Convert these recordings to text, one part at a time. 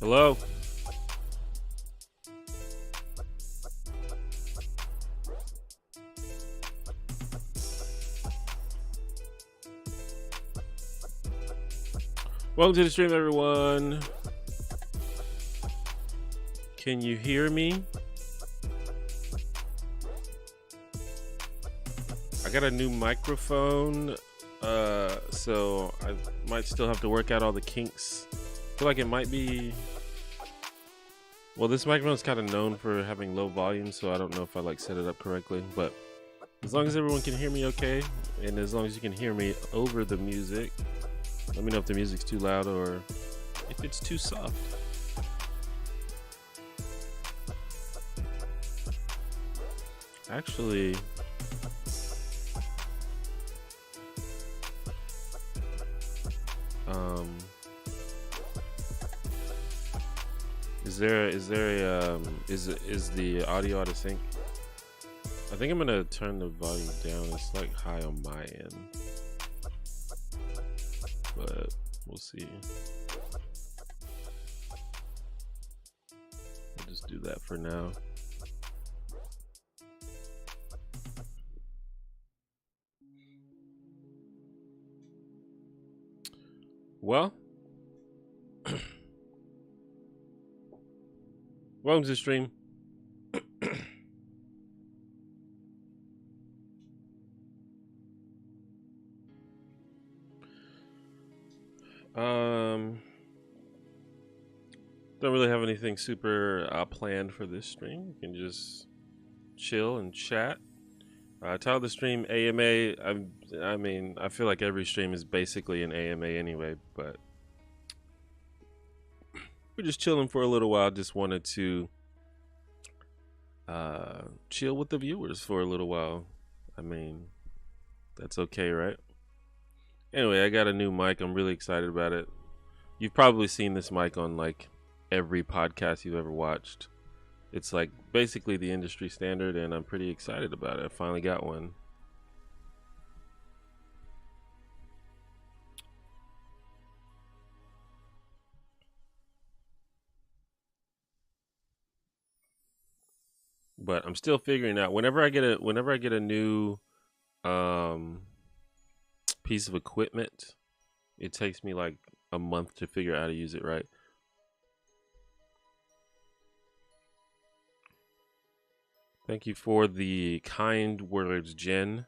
Hello? Welcome to the stream, everyone. Can you hear me? I got a new microphone, so I might still have to work out all the kinks. I feel like it might be... Well, this microphone is kind of known for having low volume, so I don't know if I set it up correctly, but as long as everyone can hear me okay, and as long as you can hear me over the music, let me know if the music's too loud or if it's too soft. Actually, is the audio out of sync? I think I'm gonna turn the volume down. It's high on my end, but we'll see. We'll just do that for now. Well, welcome to the stream. Don't really have anything super planned for this stream. You can just chill and chat. Title the stream AMA. I mean, I feel like every stream is basically an AMA anyway, but we're just chilling for a little while. Just wanted to chill with the viewers for a little while. I mean, that's okay, right? Anyway, I got a new mic. I'm really excited about it. You've probably seen this mic on every podcast you've ever watched. It's basically the industry standard, and I'm pretty excited about it. I finally got one. but I'm still figuring out. Whenever I get a new piece of equipment, it takes me like a month to figure out how to use it right. Thank you for the kind words, Jen.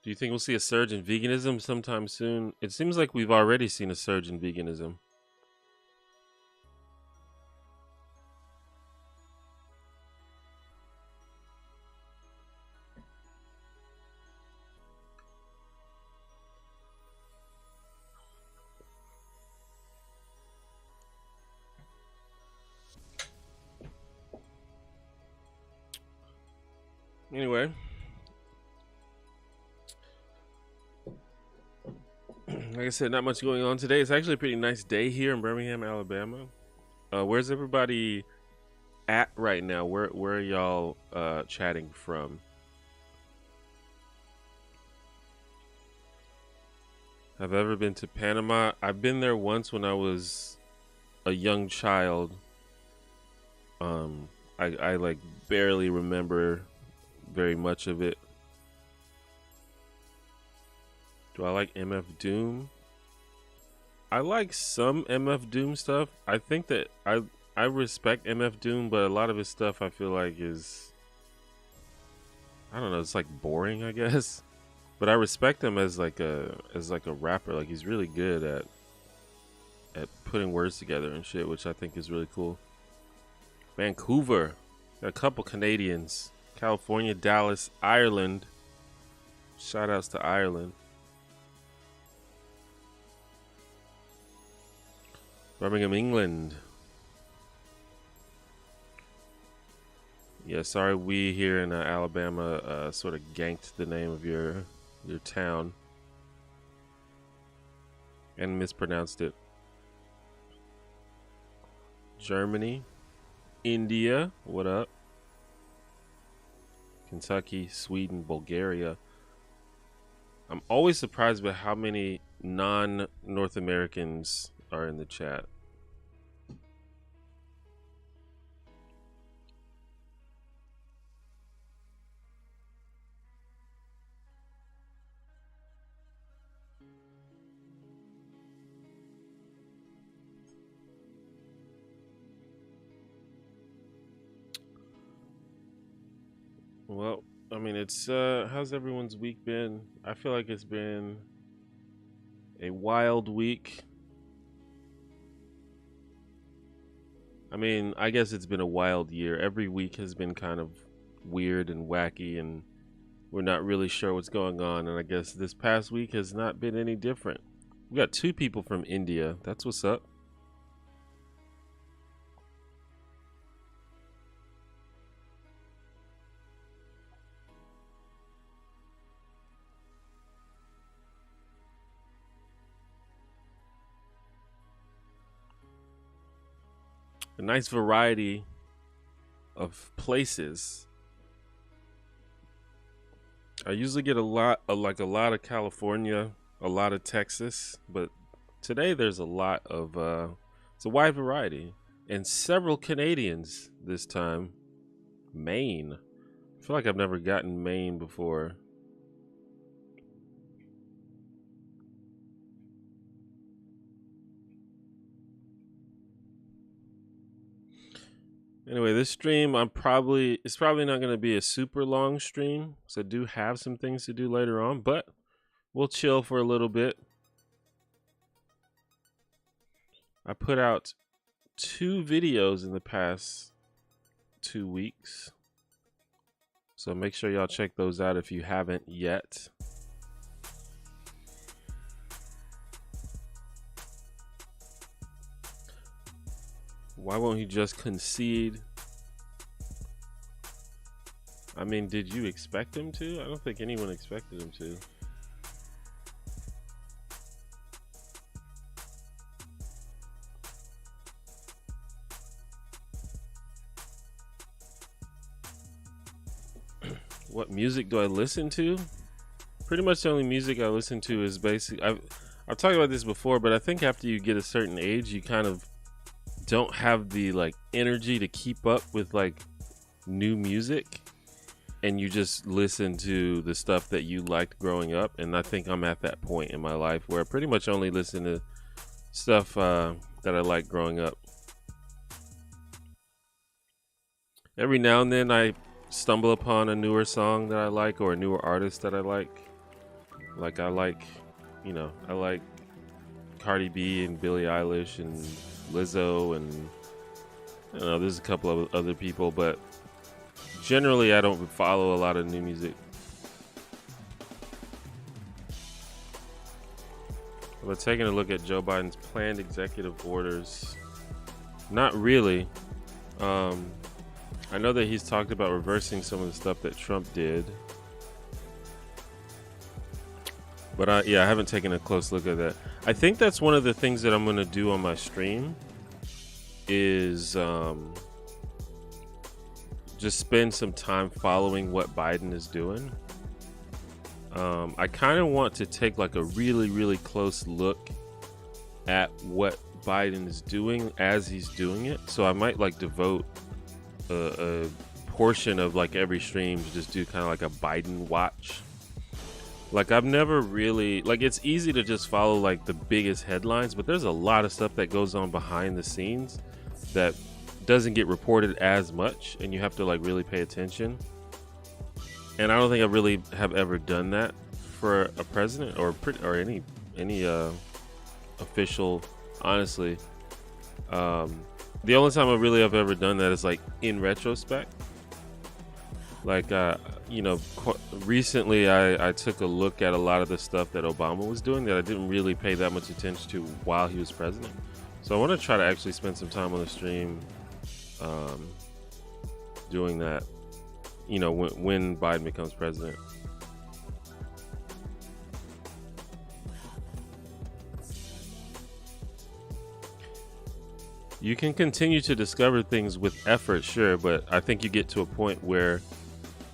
Do you think we'll see a surge in veganism sometime soon? It seems like we've already seen a surge in veganism. Anyway, like I said, not much going on today. It's actually a pretty nice day here in Birmingham, Alabama. Where's everybody at right now? Where are y'all chatting from? Have I ever been to Panama? I've been there once when I was a young child. I like barely remember very much of it. Do I like MF Doom? I like some MF Doom stuff. I think that I respect MF Doom, but a lot of his stuff I feel like is, I don't know, it's like boring, I guess. But I respect him as like a rapper. Like he's really good at putting words together and shit, which I think is really cool. Vancouver, got a couple Canadians. California, Dallas, Ireland. Shout outs to Ireland. Birmingham, England. Yeah, sorry we here in Alabama sort of ganked the name of your town and mispronounced it. Germany, India, what up? Kentucky, Sweden, Bulgaria. I'm always surprised by how many non-North Americans are in the chat. Well, I mean, it's how's everyone's week been? I feel like it's been a wild week. I mean, I guess it's been a wild year. Every week has been kind of weird and wacky, and we're not really sure what's going on. And I guess this past week has not been any different. We got 2 people from India. That's what's up. A nice variety of places. I usually get a lot of California, a lot of Texas, but today there's a lot of it's a wide variety, and several Canadians this time. Maine. I feel like I've never gotten Maine before. Anyway, this stream it's probably not going to be a super long stream, so I do have some things to do later on, but we'll chill for a little bit. I put out 2 videos in the past 2 weeks, so make sure y'all check those out if you haven't yet. Why won't he just concede? I mean, did you expect him to? I don't think anyone expected him to. What music do I listen to? Pretty much the only music I listen to is basic. I've talked about this before, but I think after you get a certain age, you kind of don't have the like energy to keep up with like new music, and you just listen to the stuff that you liked growing up. And I think I'm at that point in my life where I pretty much only listen to stuff that I liked growing up. Every now and then I stumble upon a newer song that I like, or a newer artist that I like. Like I like Cardi B and Billie Eilish and Lizzo, and I don't know, there's a couple of other people, but generally I don't follow a lot of new music. But taking a look at Joe Biden's planned executive orders, not really. I know that he's talked about reversing some of the stuff that Trump did, but I haven't taken a close look at that. I think that's one of the things that I'm going to do on my stream is just spend some time following what Biden is doing. I kind of want to take like a really, really close look at what Biden is doing as he's doing it. So I might like devote a portion of like every stream to just do kind of like a Biden watch. Like I've never really, like, it's easy to just follow like the biggest headlines, but there's a lot of stuff that goes on behind the scenes that doesn't get reported as much, and you have to like really pay attention. And I don't think I really have ever done that for a president or any official, honestly. The only time I really have ever done that is like in retrospect. Like, recently I took a look at a lot of the stuff that Obama was doing that I didn't really pay that much attention to while he was president. So I want to try to actually spend some time on the stream doing that, when Biden becomes president. You can continue to discover things with effort, sure, but I think you get to a point where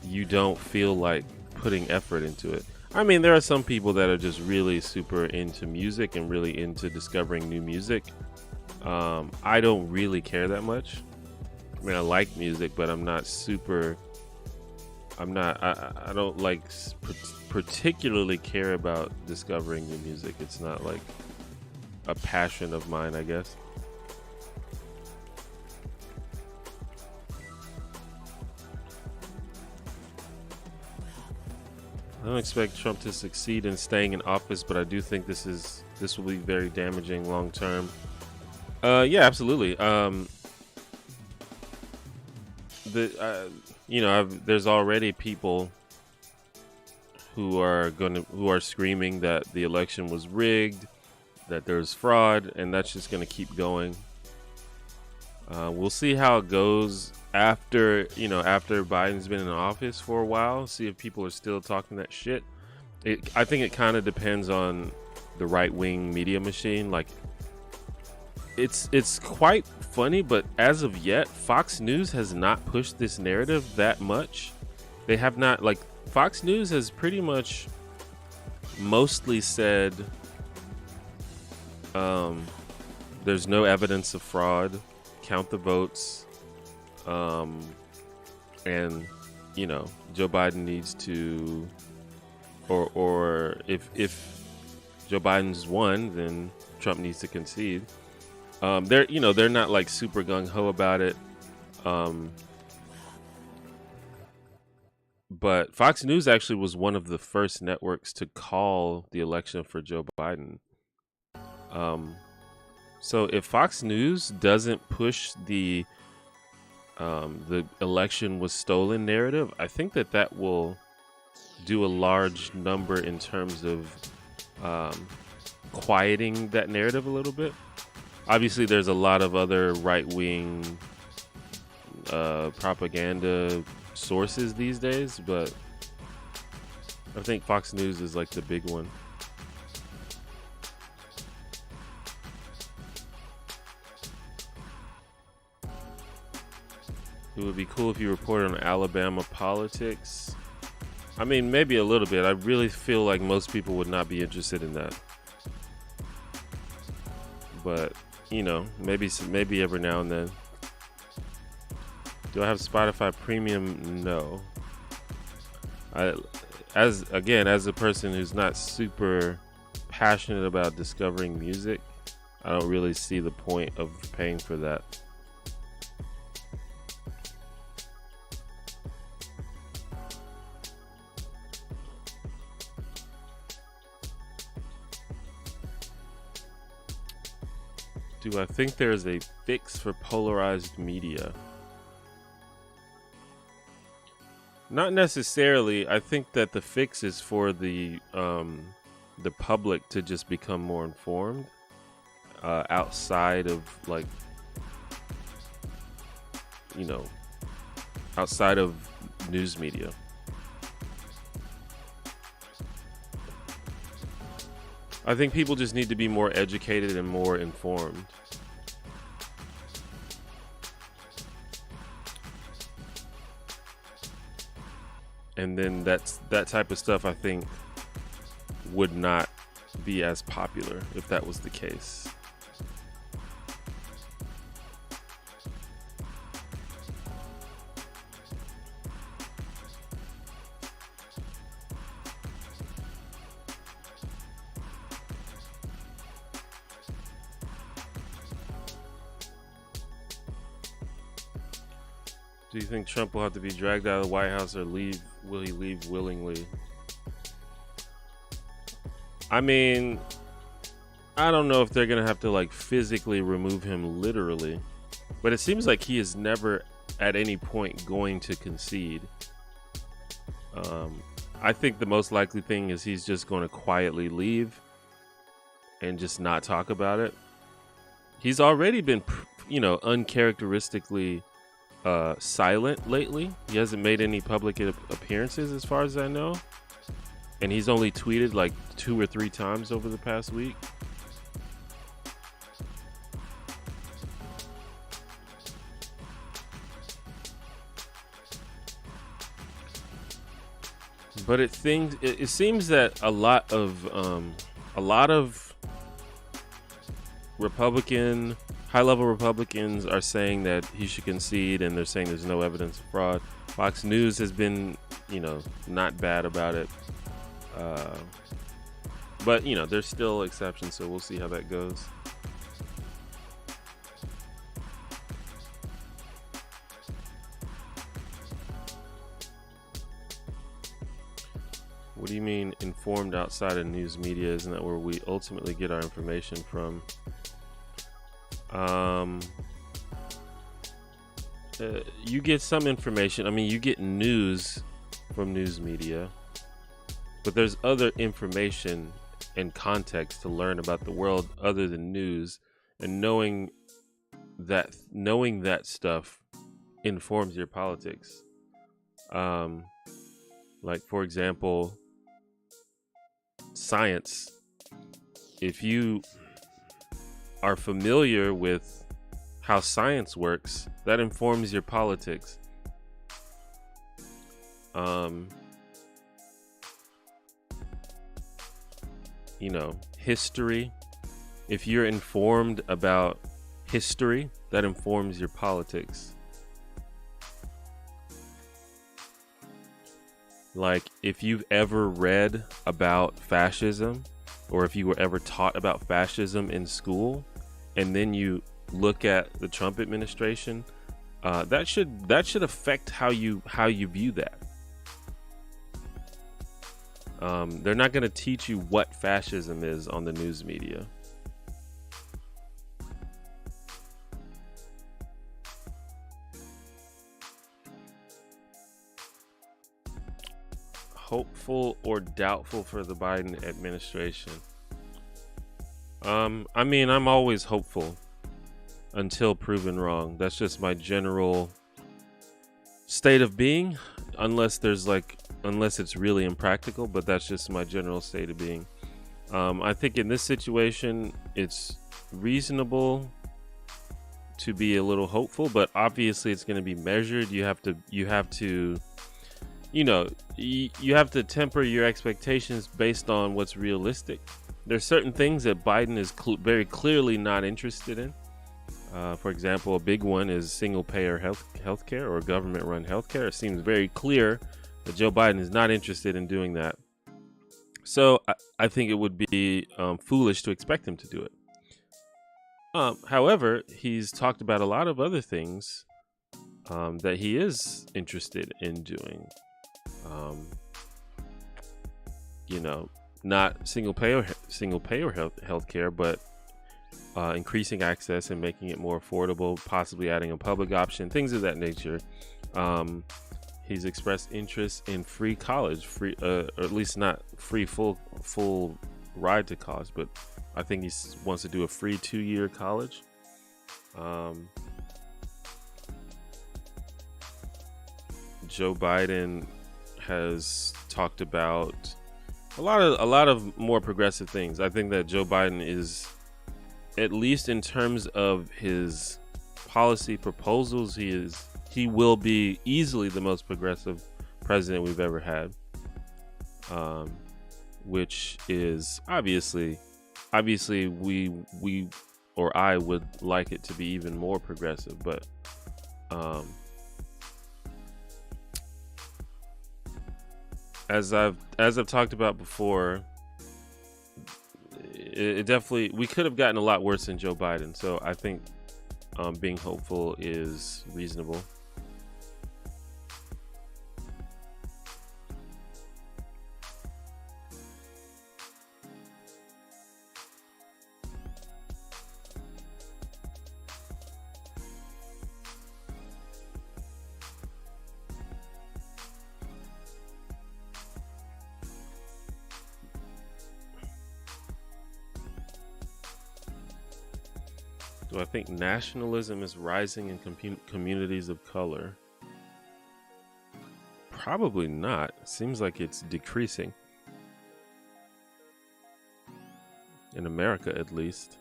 you don't feel like putting effort into it. I mean, there are some people that are just really super into music and really into discovering new music. I don't really care that much. I mean, I like music, but I'm not super. I don't like particularly care about discovering new music. It's not like a passion of mine, I guess. I don't expect Trump to succeed in staying in office, but I do think this will be very damaging long term. Yeah, absolutely. There's already people who are screaming that the election was rigged, that there's fraud, and that's just gonna keep going. We'll see how it goes after Biden's been in office for a while. See if people are still talking that shit. I think it kind of depends on the right-wing media machine. Like, it's quite funny, but as of yet, Fox News has not pushed this narrative that much. They have not. Like, Fox News has pretty much mostly said there's no evidence of fraud, count the votes, and Joe Biden needs to, or if Joe Biden's won, then Trump needs to concede. They're not like super gung-ho about it. But Fox News actually was one of the first networks to call the election for Joe Biden. So if Fox News doesn't push the election was stolen narrative, I think that will do a large number in terms of quieting that narrative a little bit. Obviously, there's a lot of other right-wing propaganda sources these days, but I think Fox News is like the big one. It would be cool if you reported on Alabama politics. I mean, maybe a little bit. I really feel like most people would not be interested in that. But, you know, maybe every now and then. Do I have Spotify Premium? No. As a person who's not super passionate about discovering music, I don't really see the point of paying for that. Do I think there's a fix for polarized media? Not necessarily. I think that the fix is for the public to just become more informed outside of, like, you know, outside of news media. I think people just need to be more educated and more informed. And then that type of stuff, I think, would not be as popular if that was the case. Do you think Trump will have to be dragged out of the White House or leave? Will he leave willingly? I mean, I don't know if they're going to have to, like, physically remove him literally, but it seems like he is never at any point going to concede. I think the most likely thing is he's just going to quietly leave and just not talk about it. He's already been, uncharacteristically silent lately. He hasn't made any public appearances as far as I know, and he's only tweeted like 2 or 3 times over the past week. But it seems that a lot of high-level Republicans are saying that he should concede, and they're saying there's no evidence of fraud. Fox News has been, not bad about it. But, there's still exceptions, so we'll see how that goes. What do you mean informed outside of news media? Isn't that where we ultimately get our information from? You get some information. I mean, you get news from news media, but there's other information and context to learn about the world other than news, and knowing that stuff informs your politics. Like, for example, science. If you are familiar with how science works, that informs your politics. History. If you're informed about history, that informs your politics. Like, if you've ever read about fascism, or if you were ever taught about fascism in school, and then you look at the Trump administration, that should affect how you view that. They're not going to teach you what fascism is on the news media. Hopeful or doubtful for the Biden administration? I mean, I'm always hopeful until proven wrong. That's just my general state of being, unless it's really impractical, but that's just my general state of being. I think in this situation, it's reasonable to be a little hopeful, but obviously it's going to be measured. You have to you know, you have to temper your expectations based on what's realistic. There's certain things that Biden is very clearly not interested in. For example, a big one is single-payer healthcare or government-run healthcare. It seems very clear that Joe Biden is not interested in doing that. So I think it would be foolish to expect him to do it. However, he's talked about a lot of other things that he is interested in doing. You know, not single payer healthcare, but increasing access and making it more affordable, possibly adding a public option, things of that nature. He's expressed interest in free college, or at least not free full ride to college, but I think he wants to do a free 2-year college. Joe Biden has talked about a lot of more progressive things. I think that Joe Biden is, at least in terms of his policy proposals, he will be easily the most progressive president we've ever had. Which is obviously we or I would like it to be even more progressive, but as I've talked about before, it definitely, we could have gotten a lot worse than Joe Biden. So I think being hopeful is reasonable. Do I think nationalism is rising in communities of color? Probably not. It seems like it's decreasing. In America, at least.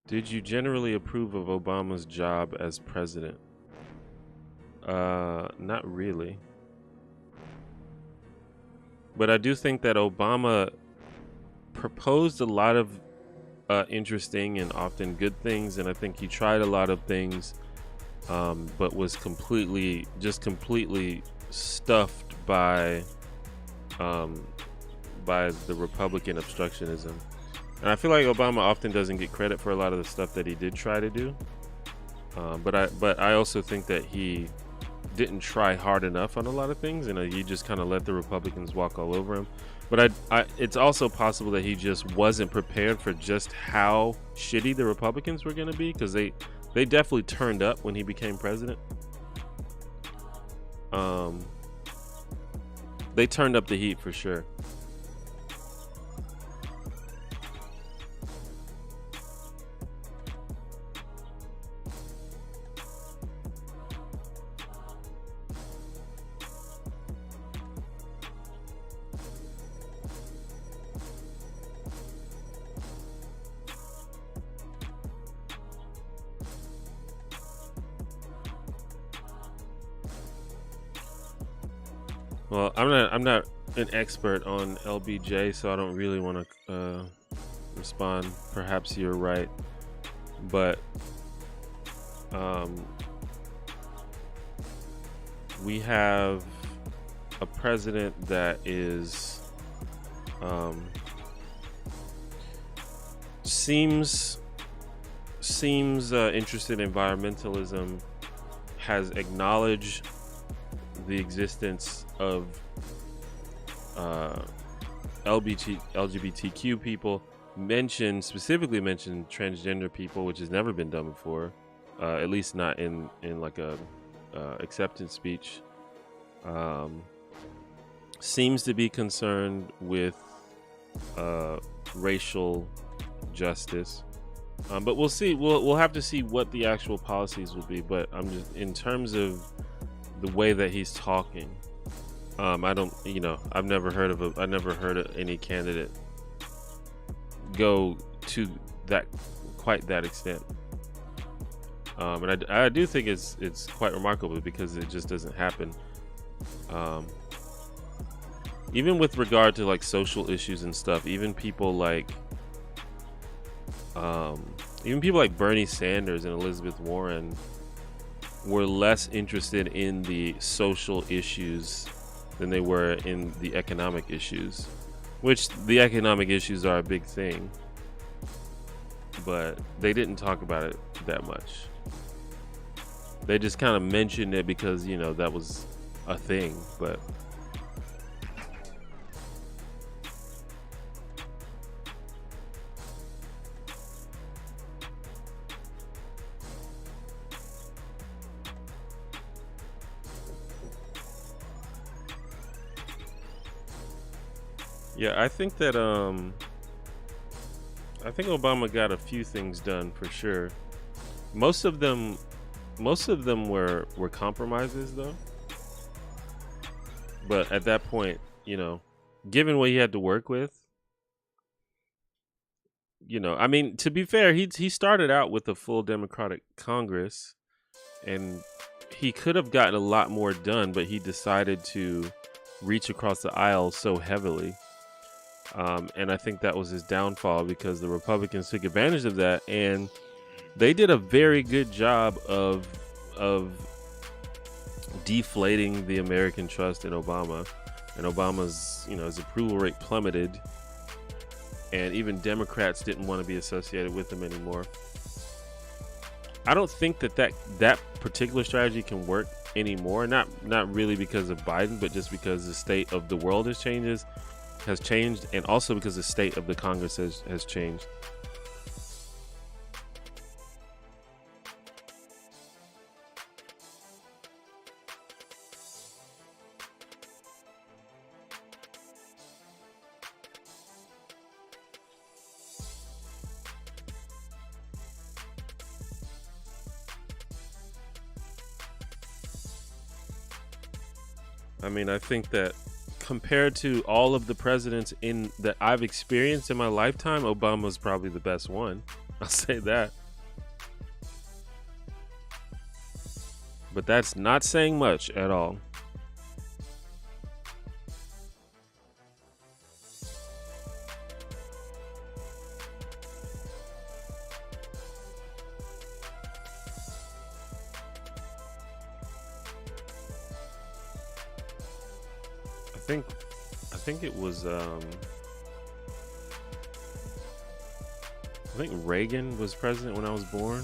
Did you generally approve of Obama's job as president? Not really. But I do think that Obama proposed a lot of interesting and often good things, and I think he tried a lot of things, but was completely stuffed by the Republican obstructionism. And I feel like Obama often doesn't get credit for a lot of the stuff that he did try to do. But I also think that he didn't try hard enough on a lot of things, and he just kind of let the Republicans walk all over him. But it's also possible that he just wasn't prepared for just how shitty the Republicans were going to be, because they definitely turned up when he became president. They turned up the heat for sure. Well, I'm not an expert on LBJ, so I don't really want to respond. Perhaps you're right, but we have a president that is seems interested in environmentalism, has acknowledged the existence of LGBTQ people, specifically mentioned transgender people, which has never been done before, at least not in like a acceptance speech. Seems to be concerned with racial justice, but we'll see. We'll have to see what the actual policies will be. But I'm just, in terms of the way that he's talking, I don't, I've never heard of any candidate go to that quite that extent. And I do think it's quite remarkable because it just doesn't happen. Even with regard to like social issues and stuff, even people like Bernie Sanders and Elizabeth Warren were less interested in the social issues than they were in the economic issues, which the economic issues are a big thing, but they didn't talk about it that much. They just kind of mentioned it because, you know, that was a thing, but yeah, I think that I think Obama got a few things done for sure. Most of them were compromises though. But at that point, you know, given what he had to work with, you know, I mean, to be fair, he started out with a full Democratic Congress, and he could have gotten a lot more done, but he decided to reach across the aisle so heavily. And I think that was his downfall because the Republicans took advantage of that, and they did a very good job of deflating the American trust in Obama, and Obama's, you know, his approval rate plummeted, and even Democrats didn't want to be associated with him anymore. I don't think that particular strategy can work anymore. Not really because of Biden, but just because the state of the world has changed, and also because the state of the Congress has changed. I mean, I think that compared to all of the presidents that I've experienced in my lifetime, Obama's probably the best one. I'll say that. But that's not saying much at all. I think it was I think Reagan was president when I was born,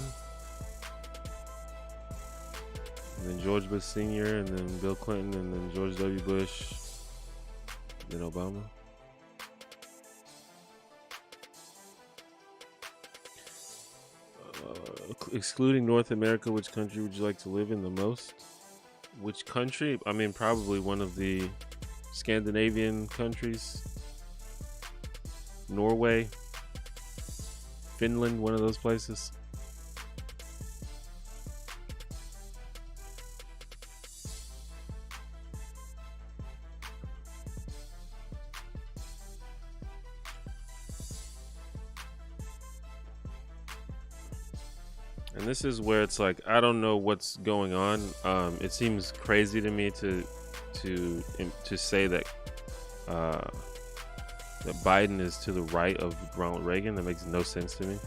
and then George Bush Sr., and then Bill Clinton, and then George W. Bush, then Obama. Excluding North America, which country would you like to live in the most? Which country? I mean, probably one of the Scandinavian countries. Norway, Finland, one of those places. And this is where it's like, I don't know what's going on. It seems crazy to me to say that that Biden is to the right of Ronald Reagan. That makes no sense to me,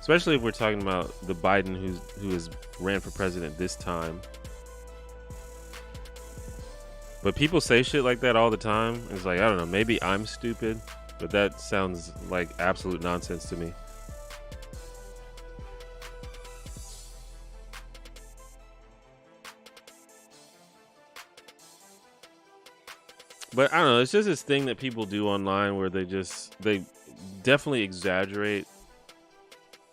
especially if we're talking about the Biden who has ran for president this time. But people say shit like that all the time. It's like, I don't know, maybe I'm stupid, but that sounds like absolute nonsense to me. But I don't know, it's just this thing that people do online where they definitely exaggerate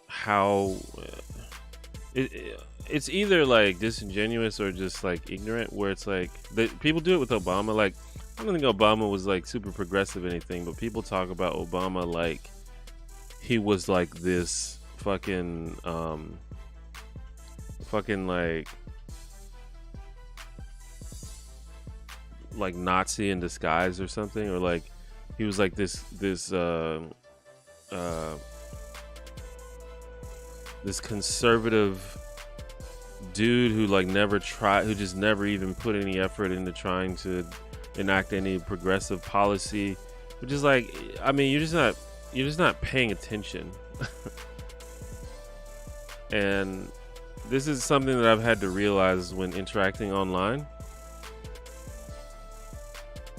how it's either like disingenuous or just like ignorant, where it's like people do it with Obama. Like, I don't think Obama was like super progressive or anything, but people talk about Obama like he was like this fucking like Nazi in disguise or something, or like he was like this this conservative dude who like who just never even put any effort into trying to enact any progressive policy, which is like, I mean, you're just not paying attention. And this is something that I've had to realize when interacting online,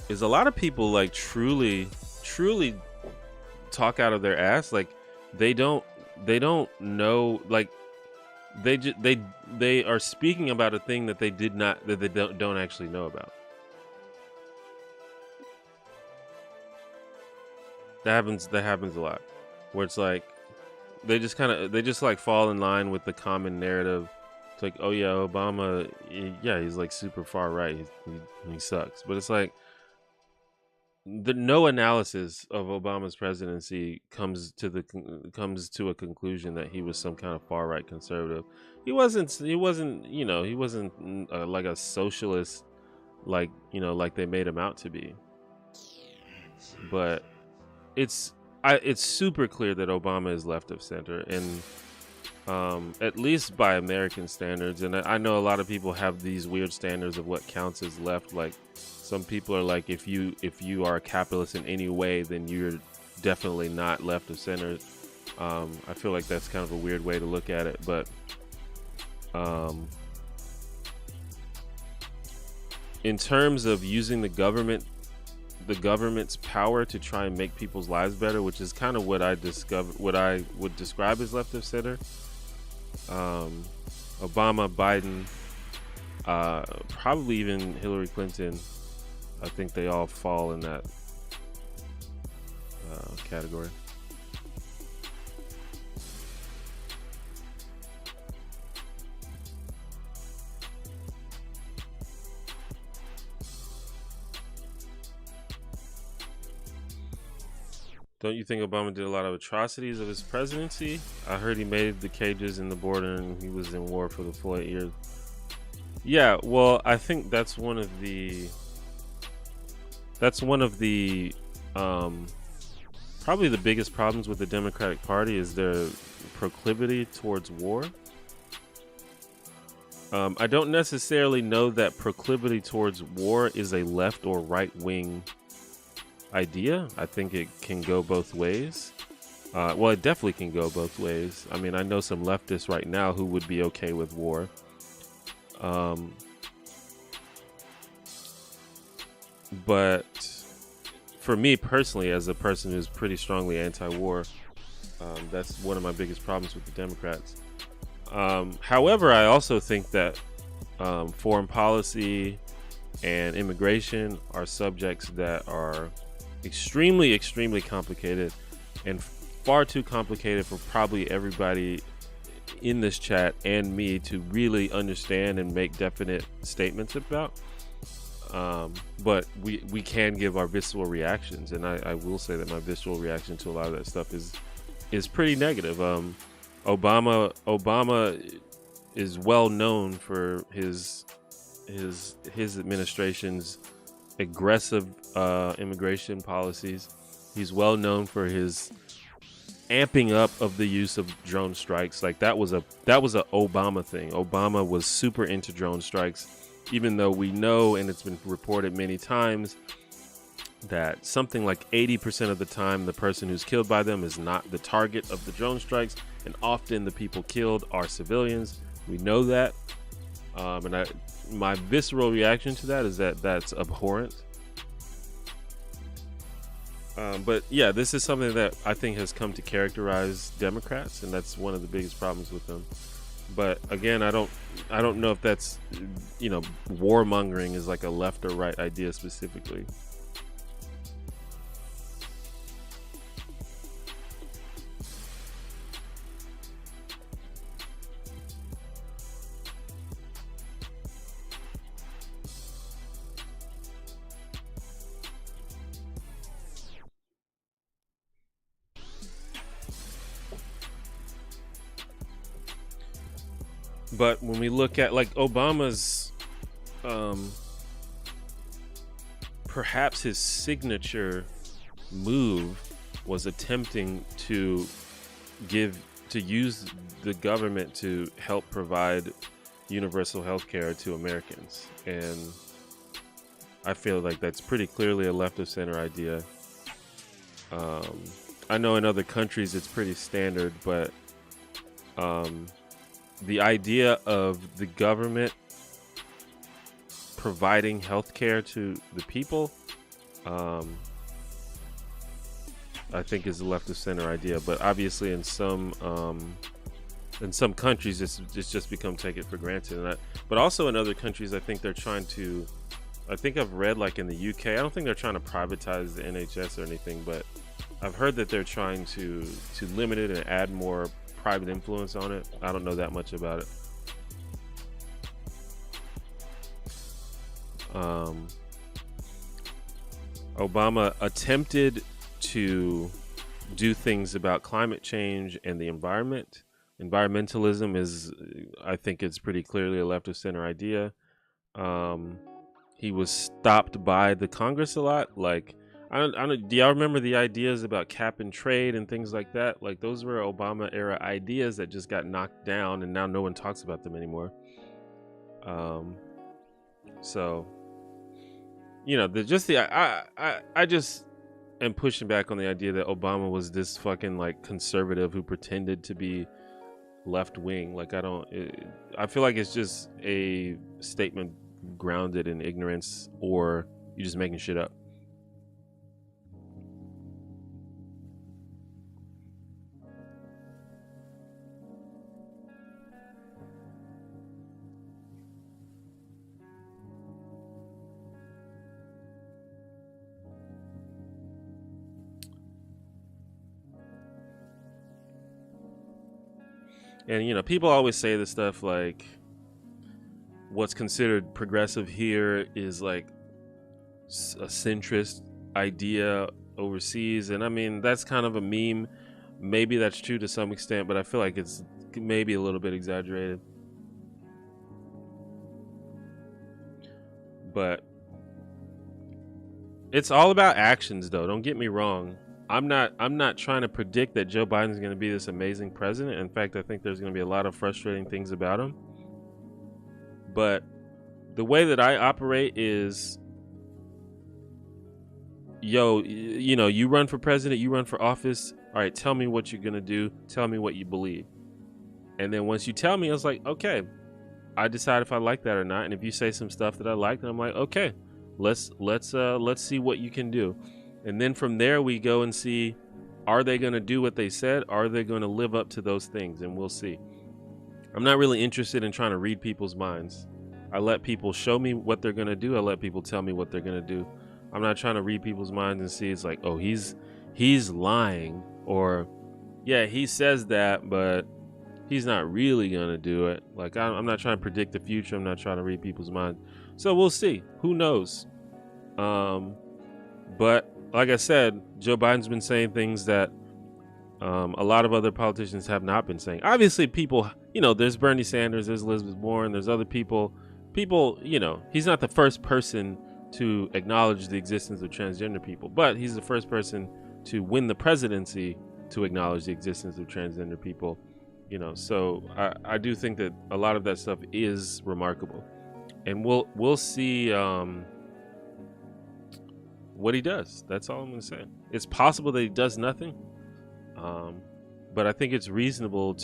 is a lot of people like truly talk out of their ass. Like they don't know, like they are speaking about a thing that they don't actually know about. That happens a lot, where it's like they just like fall in line with the common narrative. It's like, oh yeah, Obama, yeah, he's like super far right, he sucks. But it's like no analysis of Obama's presidency comes to a conclusion that he was some kind of far right conservative. He wasn't like a socialist, like they made him out to be. But it's super clear that Obama is left of center, and at least by American standards. And I know a lot of people have these weird standards of what counts as left. Like some people are like, if you are a capitalist in any way, then you're definitely not left of center. I feel like that's kind of a weird way to look at it, but in terms of using the government's power to try and make people's lives better, which is kind of what I would describe as left of center. Obama, Biden, probably even Hillary Clinton, I think they all fall in that category. Don't you think Obama did a lot of atrocities of his presidency? I heard he made the cages in the border and he was in war for the full 8 years. Yeah, well, I think that's one of the probably the biggest problems with the Democratic Party is their proclivity towards war. I don't necessarily know that proclivity towards war is a left or right wing idea. I think it can go both ways. Well, it definitely can go both ways. I mean, I know some leftists right now who would be okay with war. But for me personally, as a person who's pretty strongly anti-war, that's one of my biggest problems with the Democrats. However, I also think that foreign policy and immigration are subjects that are extremely, extremely complicated, and far too complicated for probably everybody in this chat and me to really understand and make definite statements about. But we can give our visceral reactions, and I will say that my visceral reaction to a lot of that stuff is pretty negative. Obama is well known for his administration's aggressive immigration policies. He's well known for his amping up of the use of drone strikes. Like that was a Obama thing. Obama was super into drone strikes, even though we know, and it's been reported many times, that something like 80% of the time the person who's killed by them is not the target of the drone strikes, and often the people killed are civilians. We know that, and my visceral reaction to that is that that's abhorrent. But yeah, this is something that I think has come to characterize Democrats, and that's one of the biggest problems with them. But again, I don't know if that's, warmongering is like a left or right idea specifically. But when we look at like Obama's, perhaps his signature move was attempting to use the government to help provide universal health care to Americans. And I feel like that's pretty clearly a left of center idea. I know in other countries it's pretty standard, but the idea of the government providing health care to the people, I think is a left of center idea. But obviously in some countries it's just become take it for granted. But also in other countries, I think they're trying to, I think I've read like in the UK, I don't think they're trying to privatize the NHS or anything, but I've heard that they're trying to limit it and add more private influence on it. I don't know that much about it. Obama attempted to do things about climate change and the environment. Environmentalism is, I think it's pretty clearly a left of center idea. He was stopped by the Congress a lot. Like, I don't, do y'all remember the ideas about cap and trade and things like that? Like, those were Obama era ideas that just got knocked down, and now no one talks about them anymore. So, you know, I just am pushing back on the idea that Obama was this fucking like conservative who pretended to be left wing. Like, I feel like it's just a statement grounded in ignorance, or you're just making shit up. And, you know, people always say this stuff like, what's considered progressive here is like a centrist idea overseas. And I mean, that's kind of a meme. Maybe that's true to some extent, but I feel like it's maybe a little bit exaggerated. But it's all about actions, though. Don't get me wrong. I'm not trying to predict that Joe Biden's going to be this amazing president. In fact, I think there's going to be a lot of frustrating things about him. But the way that I operate is, yo, you know, you run for president, you run for office. All right, tell me what you're going to do. Tell me what you believe. And then once you tell me, I was like, okay, I decide if I like that or not. And if you say some stuff that I like, then I'm like, okay, let's see what you can do. And then from there we go and see, are they going to do what they said? Are they going to live up to those things? And we'll see. I'm not really interested in trying to read people's minds. I let people show me what they're going to do. I let people tell me what they're going to do. I'm not trying to read people's minds and see it's like, oh, he's lying, or yeah, he says that, but he's not really going to do it. Like, I'm not trying to predict the future. I'm not trying to read people's minds. So we'll see. Who knows? But like I said, Joe Biden's been saying things that a lot of other politicians have not been saying. Obviously, people, you know, there's Bernie Sanders, there's Elizabeth Warren, there's other people, you know, he's not the first person to acknowledge the existence of transgender people, but he's the first person to win the presidency to acknowledge the existence of transgender people, you know. So I do think that a lot of that stuff is remarkable, and we'll see what he does. That's all I'm going to say. It's possible that he does nothing, but I think it's reasonable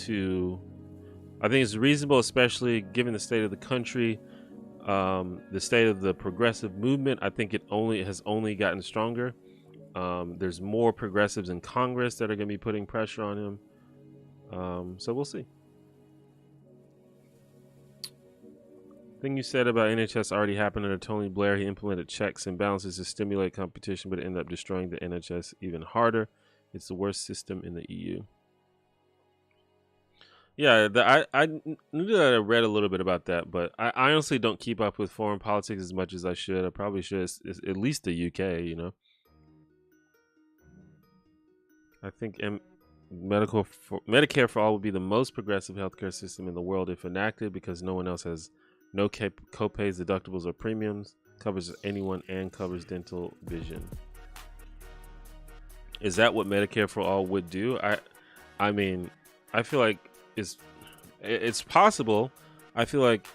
especially given the state of the country, the state of the progressive movement. I think it has only gotten stronger. There's more progressives in Congress that are going to be putting pressure on him. So we'll see. Thing you said about NHS already happened under Tony Blair. He implemented checks and balances to stimulate competition, but it ended up destroying the NHS even harder. It's the worst system in the EU. Yeah, I knew that I read a little bit about that, but I honestly don't keep up with foreign politics as much as I should. I probably should, at least the UK, you know. I think Medicare for All would be the most progressive healthcare system in the world if enacted, because no one else has no co-pays, deductibles, or premiums, covers anyone, and covers dental vision. Is that what Medicare for All would do? I mean, I feel like it's possible. I feel like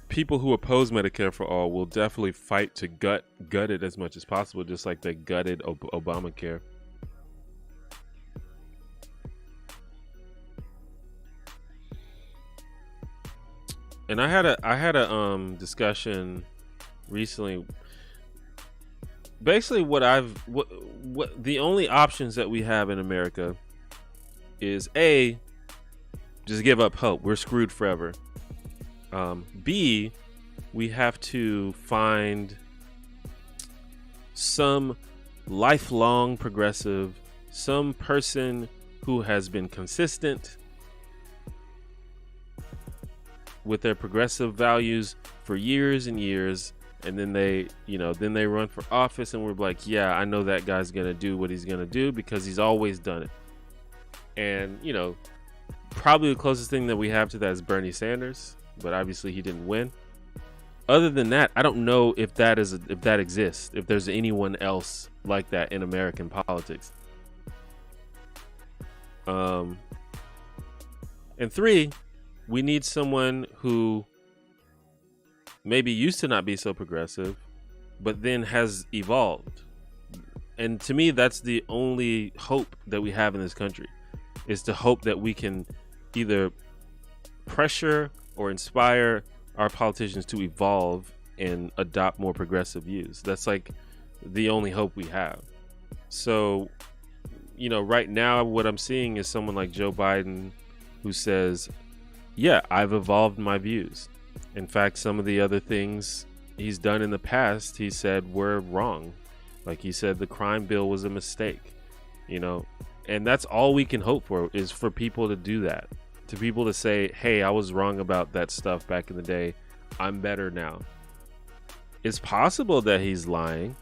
people who oppose Medicare for All will definitely fight to gut it as much as possible, just like they gutted Obamacare. And I had a discussion recently. Basically, what the only options that we have in America is A, just give up hope. We're screwed forever. B, we have to find some lifelong progressive, some person who has been consistent with their progressive values for years and years, and then they run for office, and we're like, yeah, I know that guy's gonna do what he's gonna do because he's always done it. And probably the closest thing that we have to that is Bernie Sanders, but obviously he didn't win. Other than that, I don't know if that exists, if there's anyone else like that in American politics. And 3, we need someone who maybe used to not be so progressive, but then has evolved. And to me, that's the only hope that we have in this country, is to hope that we can either pressure or inspire our politicians to evolve and adopt more progressive views. That's like the only hope we have. So, right now what I'm seeing is someone like Joe Biden who says, yeah, I've evolved my views. In fact, some of the other things he's done in the past, he said were wrong. Like he said the crime bill was a mistake, and that's all we can hope for, is for people to do that. To people to say, hey, I was wrong about that stuff back in the day. I'm better now. It's possible that he's lying.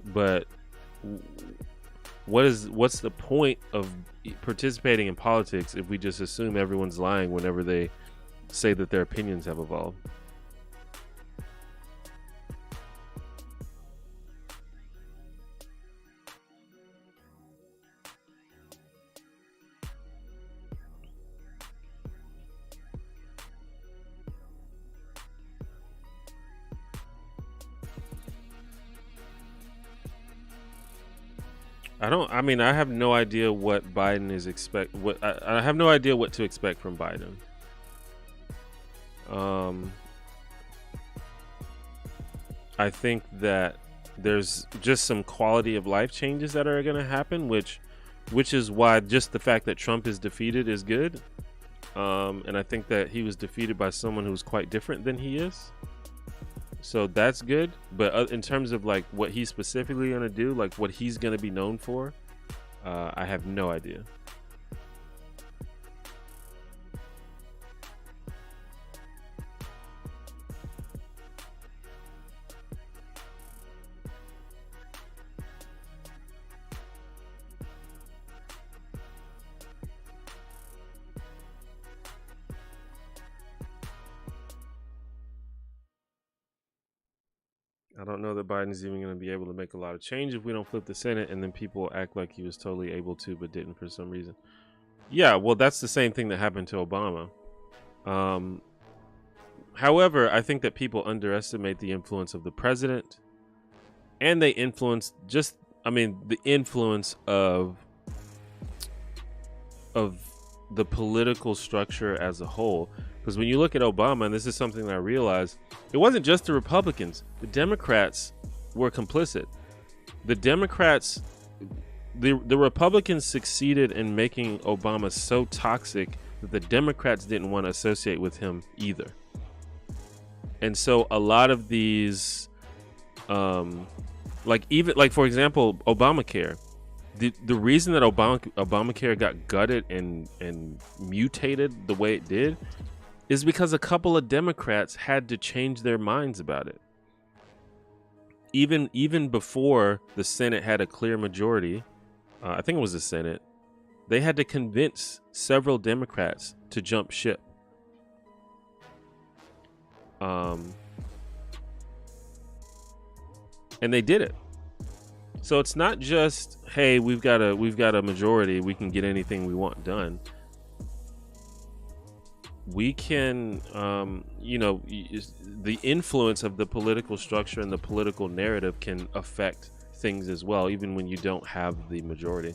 But what's the point of participating in politics if we just assume everyone's lying whenever they say that their opinions have evolved? I have no idea what Biden is I have no idea what to expect from Biden. I think that there's just some quality of life changes that are going to happen, which is why just the fact that Trump is defeated is good. And I think that he was defeated by someone who's quite different than he is. So that's good. But in terms of like what he's specifically going to do, like what he's going to be known for, I have no idea. I don't know that Biden's even going to be able to make a lot of change if we don't flip the Senate, and then people act like he was totally able to but didn't for some reason. Yeah, well, that's the same thing that happened to Obama. However, I think that people underestimate the influence of the president, and they influence the influence of the political structure as a whole. Because when you look at Obama, and this is something that I realized, it wasn't just the Republicans. The Democrats were complicit. The Democrats, the Republicans succeeded in making Obama so toxic that the Democrats didn't want to associate with him either. And so a lot of these, for example, Obamacare. The reason that Obamacare got gutted and mutated the way it did is because a couple of Democrats had to change their minds about it. Even before the Senate had a clear majority, I think it was the Senate, they had to convince several Democrats to jump ship. And they did it. So it's not just, hey, we've got a majority, we can get anything we want done. We can, the influence of the political structure and the political narrative can affect things as well, even when you don't have the majority.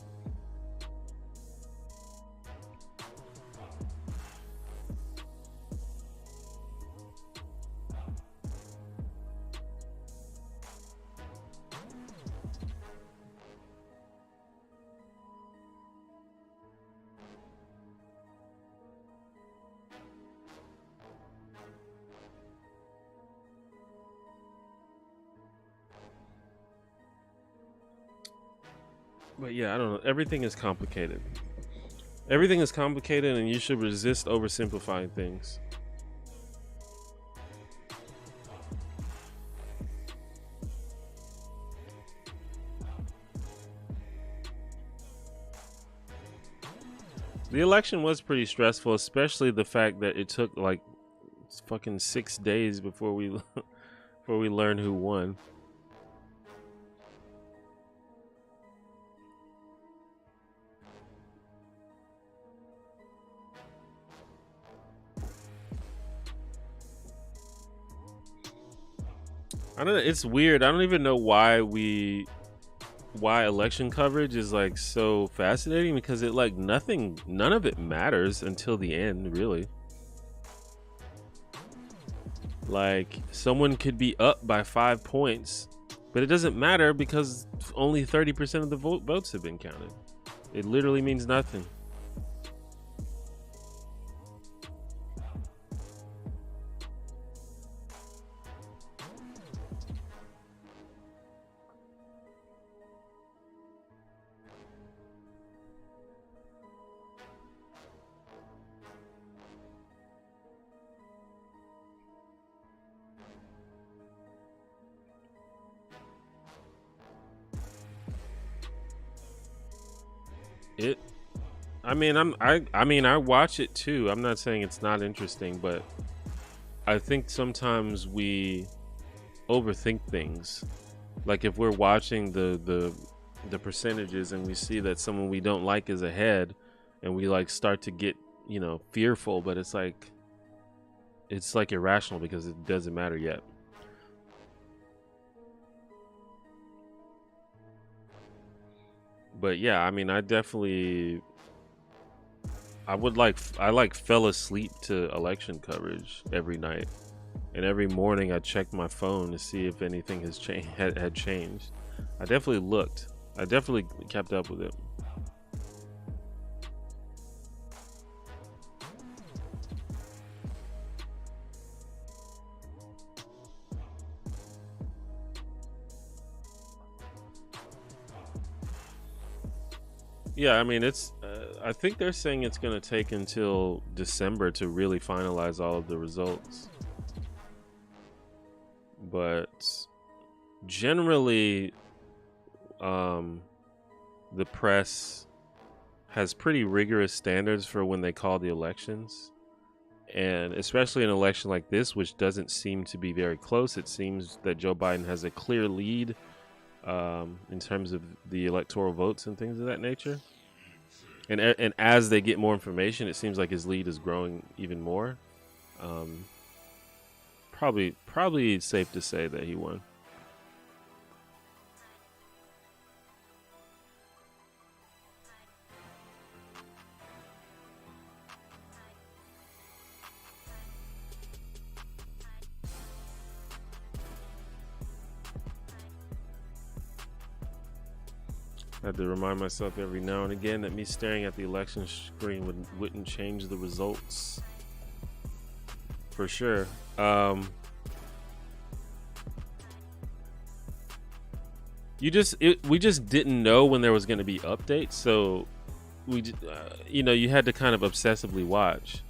But yeah, I don't know. Everything is complicated. Everything is complicated, and you should resist oversimplifying things. The election was pretty stressful, especially the fact that it took like fucking 6 days before we before we learned who won. I don't know, it's weird. I don't even know why election coverage is like so fascinating, because it like none of it matters until the end, really. Like, someone could be up by 5 points, but it doesn't matter because only 30% of the votes have been counted. It literally means nothing. I watch it too. I'm not saying it's not interesting, but I think sometimes we overthink things. Like if we're watching the percentages and we see that someone we don't like is ahead, and we like start to get, fearful, but it's like irrational because it doesn't matter yet. But yeah, I fell asleep to election coverage every night, and every morning I checked my phone to see if anything had changed. I definitely looked. I definitely kept up with it. Yeah, it's. I think they're saying it's going to take until December to really finalize all of the results. But generally, the press has pretty rigorous standards for when they call the elections. And especially an election like this, which doesn't seem to be very close. It seems that Joe Biden has a clear lead in terms of the electoral votes and things of that nature. And as they get more information, it seems like his lead is growing even more. Probably safe to say that he won. I had to remind myself every now and again that me staring at the election screen wouldn't change the results. For sure. We just didn't know when there was going to be updates, so you had to kind of obsessively watch.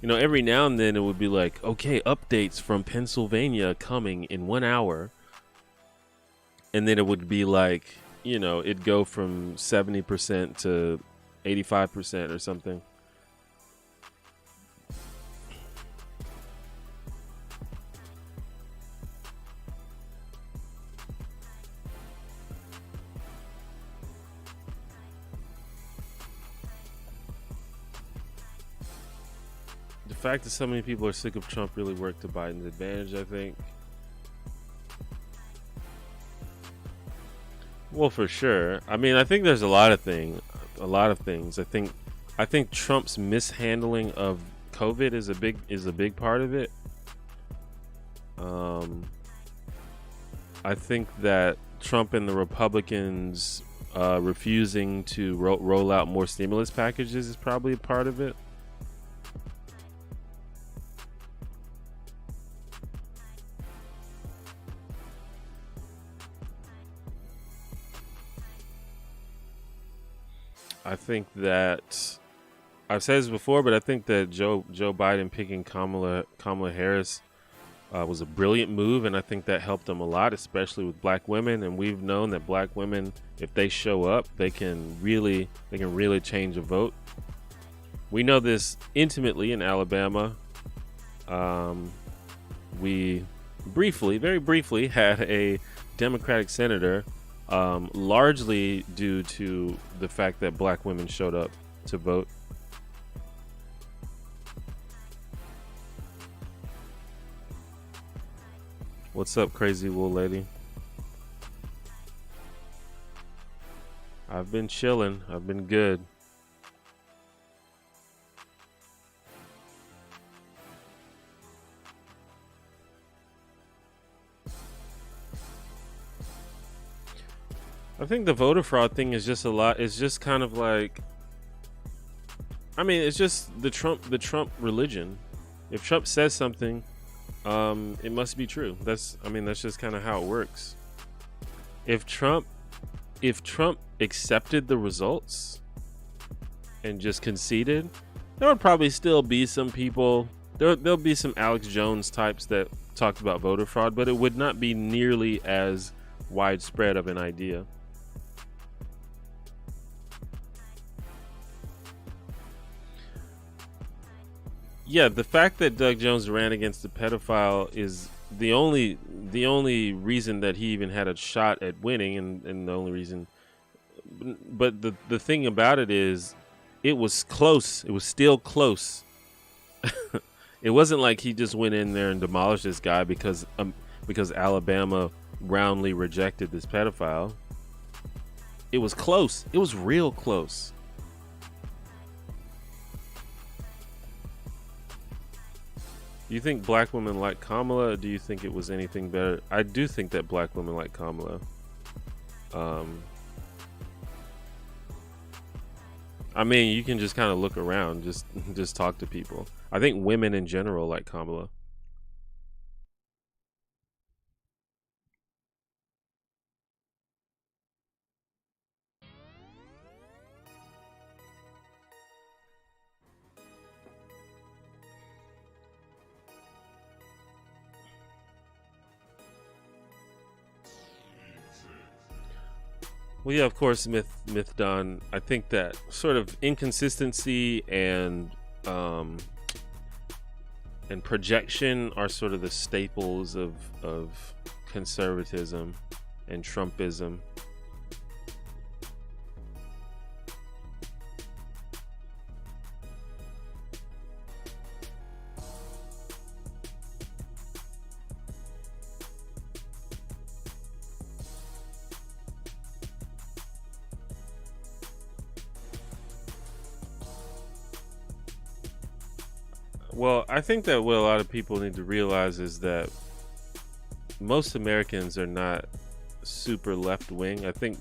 Every now and then it would be like, okay, updates from Pennsylvania coming in 1 hour, and then it would be like, it'd go from 70% to 85% or something. fact that so many people are sick of Trump really worked to Biden's advantage, I think. Well, for sure. I mean, I think there's a lot of things. I think Trump's mishandling of COVID is a big part of it. I think that Trump and the Republicans refusing to roll out more stimulus packages is probably a part of it. I think that I've said this before, but I think that Joe Biden picking Kamala Harris was a brilliant move, and I think that helped them a lot, especially with black women. And we've known that black women, if they show up, they can really change a vote. We know this intimately in Alabama. We very briefly had a Democratic senator, largely due to the fact that black women showed up to vote. What's up, crazy wool lady? I've been chilling. I've been good. I think the voter fraud thing is just a lot. It's just kind of like, I mean, it's just the Trump religion. If Trump says something, it must be true. That's just kind of how it works. If Trump accepted the results and just conceded, there would probably still be some people. There'll be some Alex Jones types that talked about voter fraud, but it would not be nearly as widespread of an idea. Yeah, the fact that Doug Jones ran against a pedophile is the only reason that he even had a shot at winning, and the only reason. But the thing about it is, it was close. It was still close. It wasn't like he just went in there and demolished this guy because Alabama roundly rejected this pedophile. It was close. It was real close. Do you think black women like Kamala, or do you think it was anything better? I do think that black women like Kamala. I mean, you can just kind of look around, just talk to people. I think women in general like Kamala. Well, yeah, of course, Myth Don. I think that sort of inconsistency and projection are sort of the staples of conservatism and Trumpism. Well, I think that what a lot of people need to realize is that most Americans are not super left wing. I think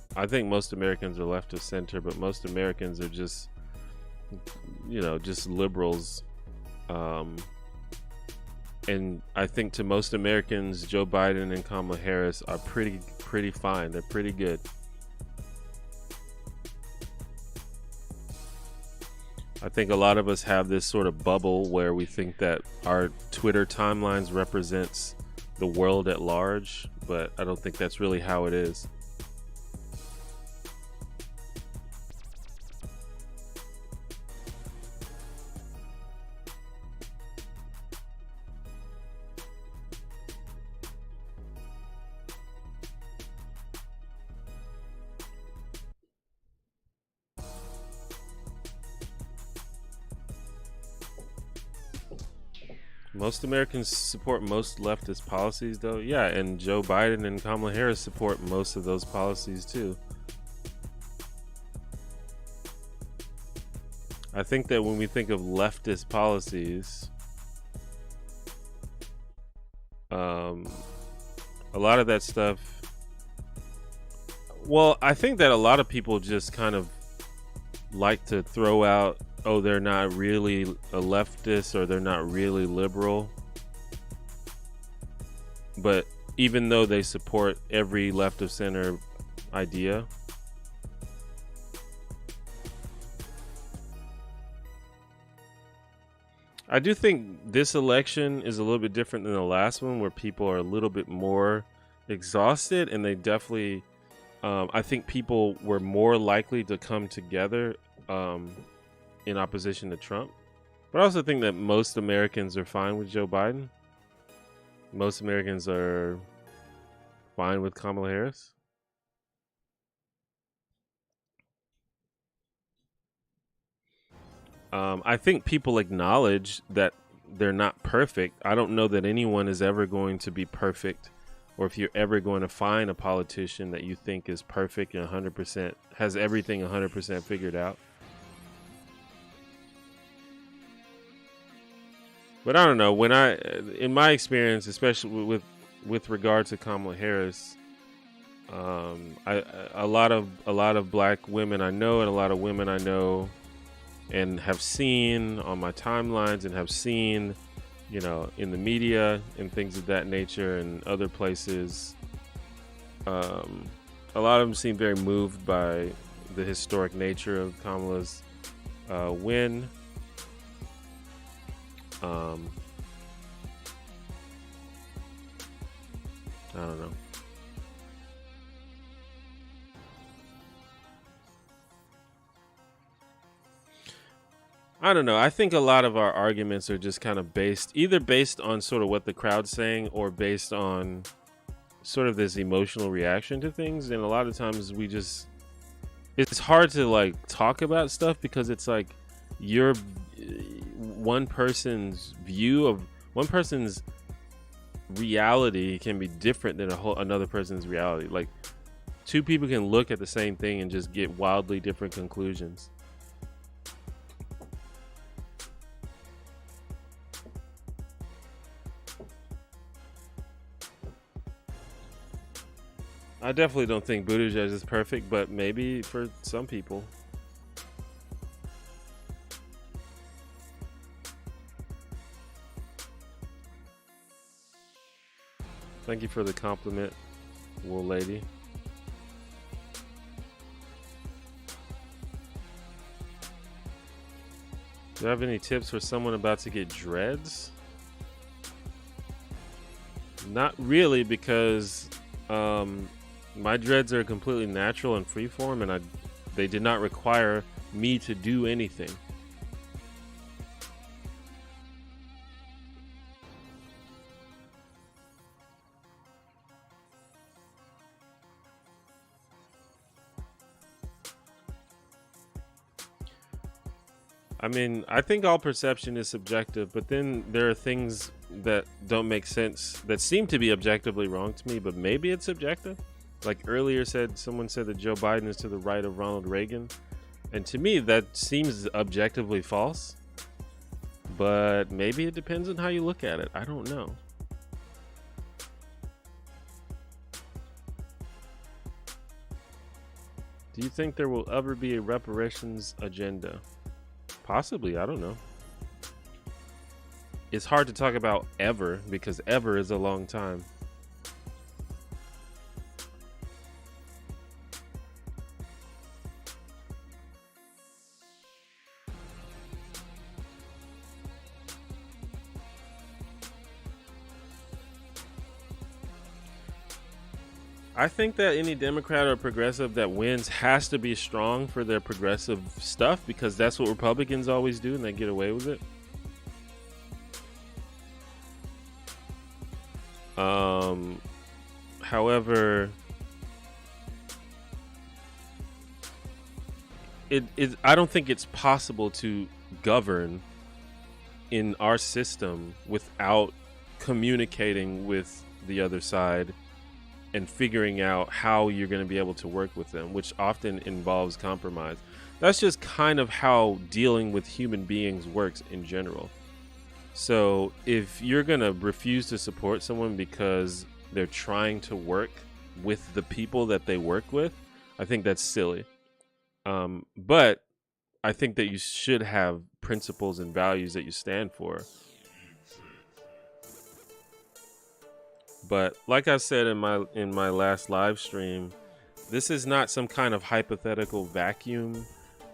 most Americans are left of center, but most Americans are just liberals. And I think to most Americans, Joe Biden and Kamala Harris are pretty fine. They're pretty good. I think a lot of us have this sort of bubble where we think that our Twitter timelines represents the world at large, but I don't think that's really how it is. Most Americans support most leftist policies, though. Yeah, and Joe Biden and Kamala Harris support most of those policies, too. I think that when we think of leftist policies, a lot of that stuff, well, I think that a lot of people just kind of like to throw out, oh, they're not really a leftist or they're not really liberal. But even though they support every left of center idea, I do think this election is a little bit different than the last one, where people are a little bit more exhausted, and they definitely, I think people were more likely to come together in opposition to Trump. But I also think that most Americans are fine with Joe Biden. Most Americans are fine with Kamala Harris. I think people acknowledge that they're not perfect. I don't know that anyone is ever going to be perfect, or if you're ever going to find a politician that you think is perfect and 100% has everything 100% figured out. But I don't know, when in my experience, especially with regard to Kamala Harris, a lot of black women I know, and a lot of women I know and have seen on my timelines and have seen, you know, in the media and things of that nature and other places, a lot of them seem very moved by the historic nature of Kamala's win. I don't know. I don't know. I think a lot of our arguments are just kind of either based on sort of what the crowd's saying, or based on sort of this emotional reaction to things. And a lot of times it's hard to like talk about stuff, because it's like one person's reality can be different than another person's reality. Like, two people can look at the same thing and just get wildly different conclusions. I definitely don't think Buttigieg is perfect, but maybe for some people. Thank you for the compliment, wool lady. Do you have any tips for someone about to get dreads? Not really, because my dreads are completely natural and freeform, and they did not require me to do anything. I mean, I think all perception is subjective, but then there are things that don't make sense that seem to be objectively wrong to me, but maybe it's subjective. Like earlier someone said that Joe Biden is to the right of Ronald Reagan. And to me, that seems objectively false. But maybe it depends on how you look at it. I don't know. Do you think there will ever be a reparations agenda? Possibly, I don't know. It's hard to talk about ever, because ever is a long time. I think that any Democrat or progressive that wins has to be strong for their progressive stuff, because that's what Republicans always do and they get away with it. However, I don't think it's possible to govern in our system without communicating with the other side and figuring out how you're going to be able to work with them, which often involves compromise. That's just kind of how dealing with human beings works in general. So if you're going to refuse to support someone because they're trying to work with the people that they work with, I think that's silly. But I think that you should have principles and values that you stand for. But like I said in my last live stream, this is not some kind of hypothetical vacuum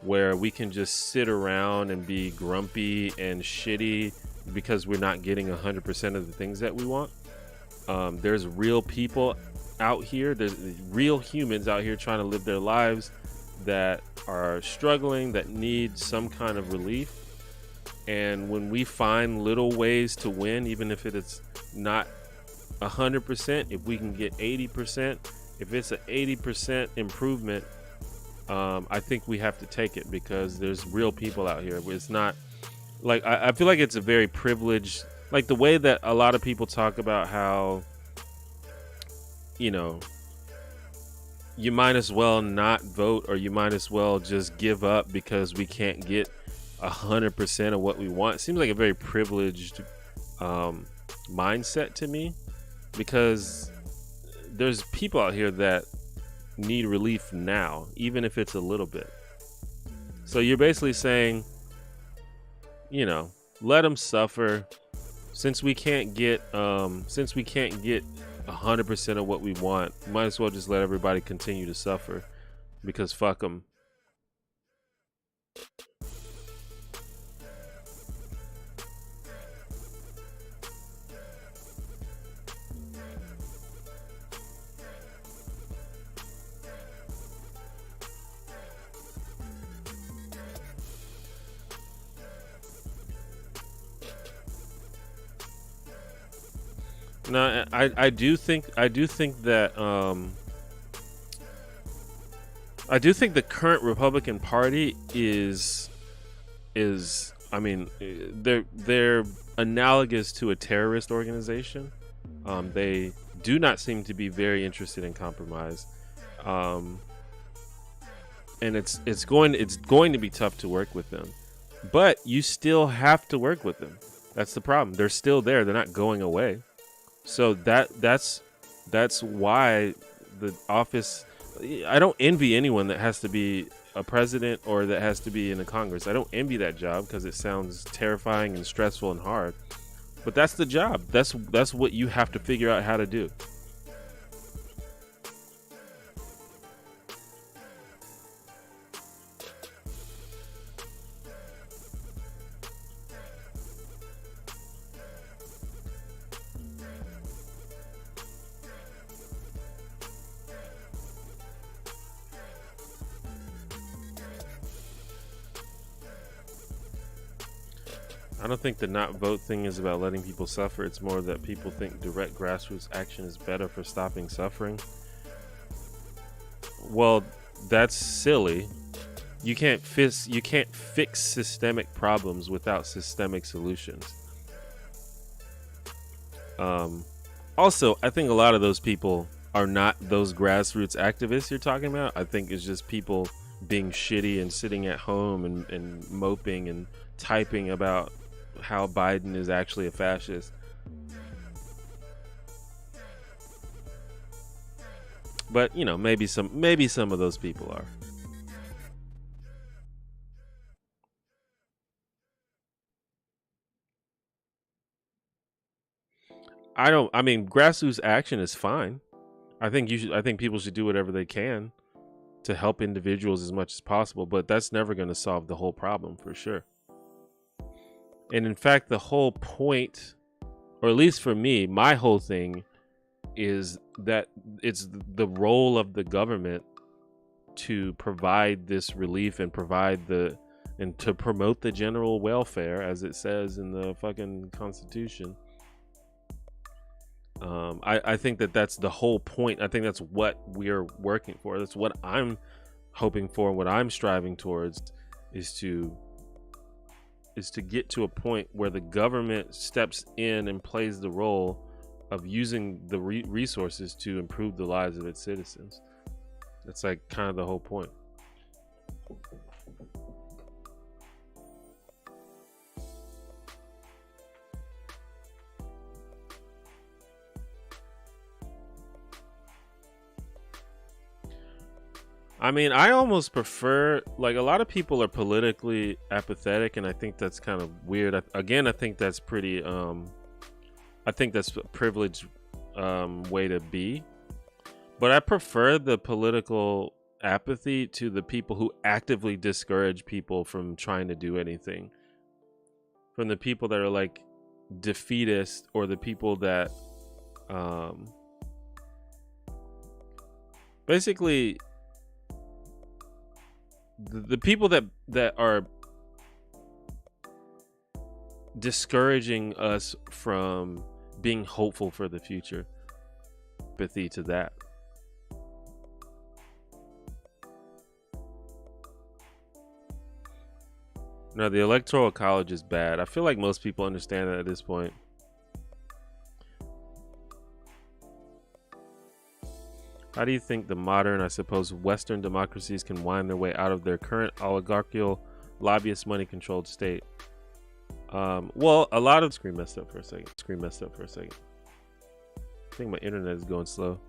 where we can just sit around and be grumpy and shitty because we're not getting 100% of the things that we want. There's real people out here. There's real humans out here trying to live their lives that are struggling, that need some kind of relief. And when we find little ways to win, even if it is not 100%, if we can get 80%, if it's an 80% improvement, I think we have to take it, because there's real people out here. It's not like, I feel like it's a very privileged, like the way that a lot of people talk about how, you know, you might as well not vote, or you might as well just give up because we can't get 100% of what we want. It seems like a very privileged mindset to me, because there's people out here that need relief now, even if it's a little bit. So you're basically saying, you know, let them suffer. Since we can't get 100% of what we want, might as well just let everybody continue to suffer, because fuck them. No, I do think that I do think the current Republican Party is I mean, they're analogous to a terrorist organization. They do not seem to be very interested in compromise, and it's going to be tough to work with them. But you still have to work with them. That's the problem. They're still there. They're not going away. So that's why the office. I don't envy anyone that has to be a president or that has to be in the Congress. I don't envy that job, because it sounds terrifying and stressful and hard. But that's the job. That's what you have to figure out how to do. I don't think the not vote thing is about letting people suffer. It's more that people think direct grassroots action is better for stopping suffering. Well, that's silly. You can't fix systemic problems without systemic solutions. Also, I think a lot of those people are not those grassroots activists you're talking about. I think it's just people being shitty and sitting at home and moping and typing about how Biden is actually a fascist. But, you know, maybe some of those people are. I mean, grassroots action is fine. I think people should do whatever they can to help individuals as much as possible, but that's never going to solve the whole problem, for sure. And in fact, the whole point, or at least for me, my whole thing is that it's the role of the government to provide this relief and and to promote the general welfare, as it says in the fucking Constitution. I think that's the whole point. I think that's what we're working for. That's what I'm hoping for. What I'm striving towards is is to get to a point where the government steps in and plays the role of using the resources to improve the lives of its citizens. That's like kind of the whole point. I mean, I almost prefer, like, a lot of people are politically apathetic, and I think that's kind of weird. I think that's pretty, I think that's a privileged way to be. But I prefer the political apathy to the people who actively discourage people from trying to do anything. From the people that are like defeatist, or the people that basically the people that are discouraging us from being hopeful for the future. Empathy to that. No, the Electoral College is bad. I feel like most people understand that at this point. How do you think the modern, I suppose, Western democracies can wind their way out of their current oligarchical, lobbyist, money-controlled state? Well, a lot of... Screen messed up for a second. I think my internet is going slow.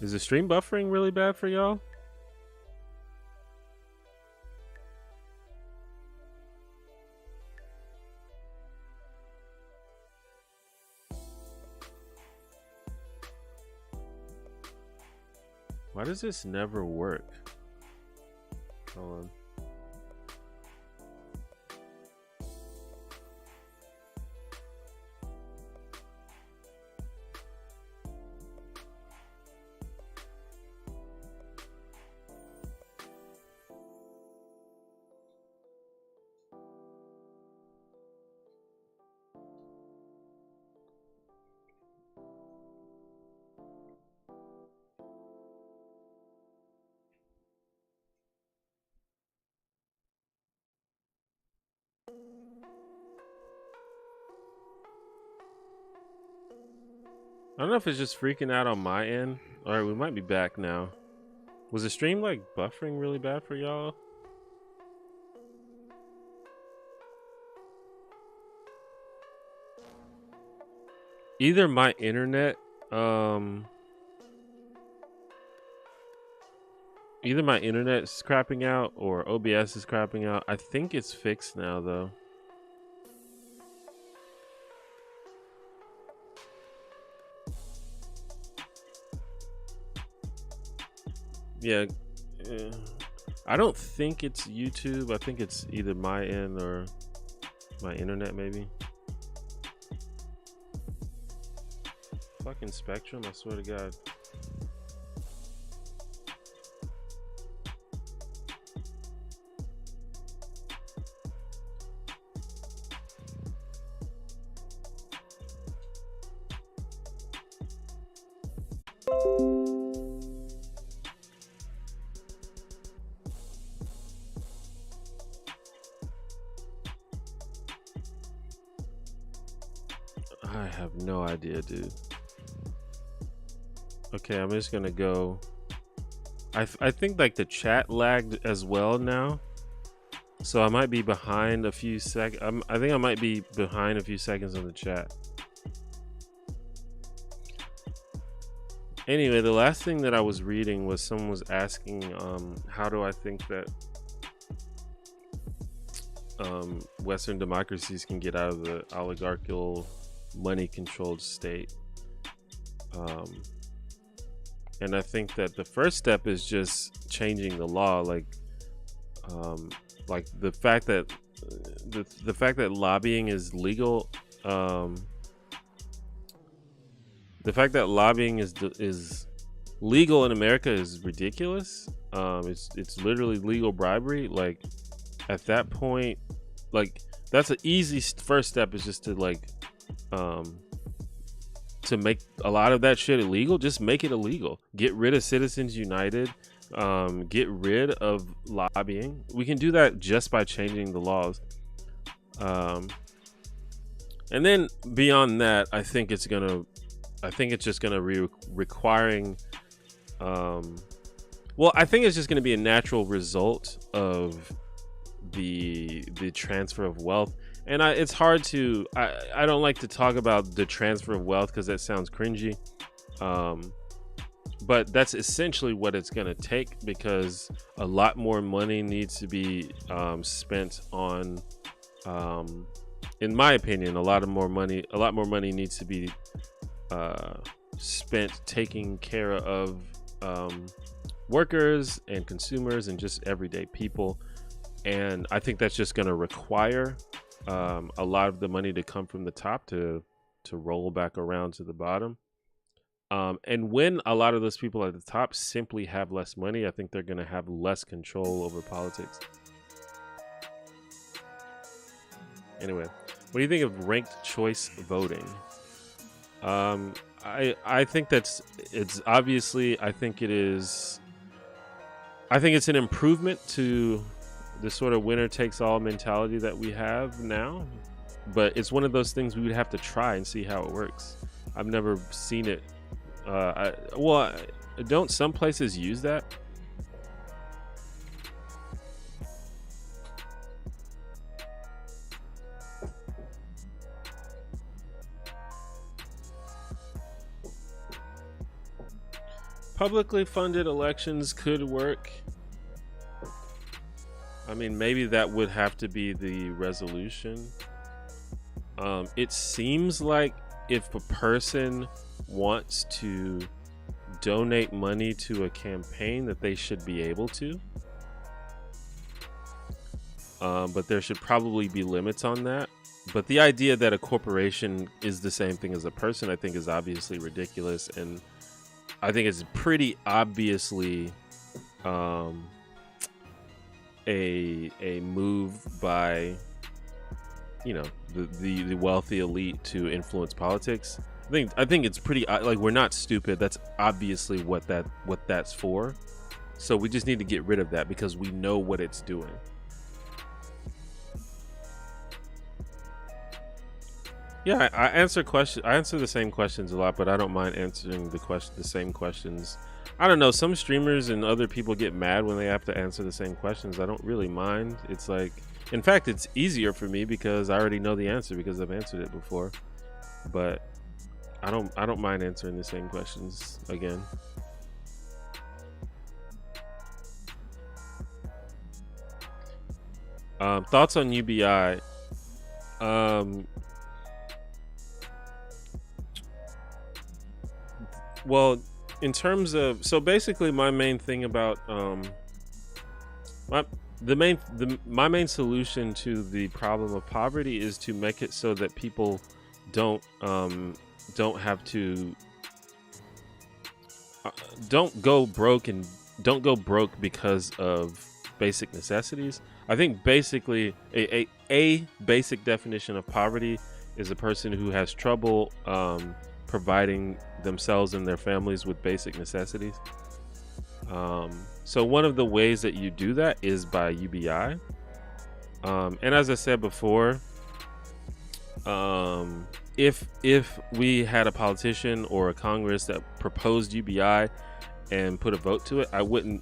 Is the stream buffering really bad for y'all? Why does this never work? Hold on. I don't know if it's just freaking out on my end. Alright, we might be back now. Was the stream like buffering really bad for y'all? Either my internet, is crapping out, or OBS is crapping out. I think it's fixed now though. Yeah, I don't think it's YouTube. I think it's either my end or my internet, maybe. Fucking Spectrum, I swear to God. I have no idea, dude. Okay, I'm just gonna go. I think like the chat lagged as well now, so I might be behind a few seconds. I think I might be behind a few seconds on the chat. Anyway, the last thing that I was reading was someone was asking, how do I think that Western democracies can get out of the oligarchical, money-controlled state? And I think that the first step is just changing the law, like the fact that the fact that lobbying is legal. The fact that lobbying is legal in America is ridiculous. It's literally legal bribery. Like at that point, like that's an easy first step, is just to like to make a lot of that shit illegal, just make it illegal. Get rid of Citizens United. Get rid of lobbying. We can do that just by changing the laws. And then beyond that, I think it's just gonna requiring. Well, I think it's just gonna be a natural result of the transfer of wealth. And it's hard to. I don't like to talk about the transfer of wealth because that sounds cringy. But that's essentially what it's gonna take, because a lot more money needs to be spent on. In my opinion, a lot more money needs to be spent taking care of workers and consumers and just everyday people. And I think that's just going to require a lot of the money to come from the top to roll back around to the bottom. And when a lot of those people at the top simply have less money, I think they're going to have less control over politics. Anyway, what do you think of ranked choice voting? I think it's obviously, I think it's an improvement to the sort of winner takes all mentality that we have now, but it's one of those things we would have to try and see how it works. I've never seen it. Don't some places use that? Publicly funded elections could work. I mean, maybe that would have to be the resolution. It seems like if a person wants to donate money to a campaign, that they should be able to. But there should probably be limits on that. But the idea that a corporation is the same thing as a person, I think, is obviously ridiculous, and I think it's pretty obviously a move by, you know, the wealthy elite to influence politics. I think it's pretty, like, we're not stupid. That's obviously what that's for. So we just need to get rid of that because we know what it's doing. Yeah, I answer the same questions a lot, but I don't mind answering the same questions. I don't know. Some streamers and other people get mad when they have to answer the same questions. I don't really mind. It's like, in fact, it's easier for me because I already know the answer because I've answered it before. But I don't mind answering the same questions again. Thoughts on UBI? Well, in terms of, so basically my main thing about my main solution to the problem of poverty is to make it so that people don't have to don't go broke because of basic necessities. I think basically a basic definition of poverty is a person who has trouble providing themselves and their families with basic necessities. So one of the ways that you do that is by UBI. And as I said before, if we had a politician or a Congress that proposed UBI and put a vote to it, I wouldn't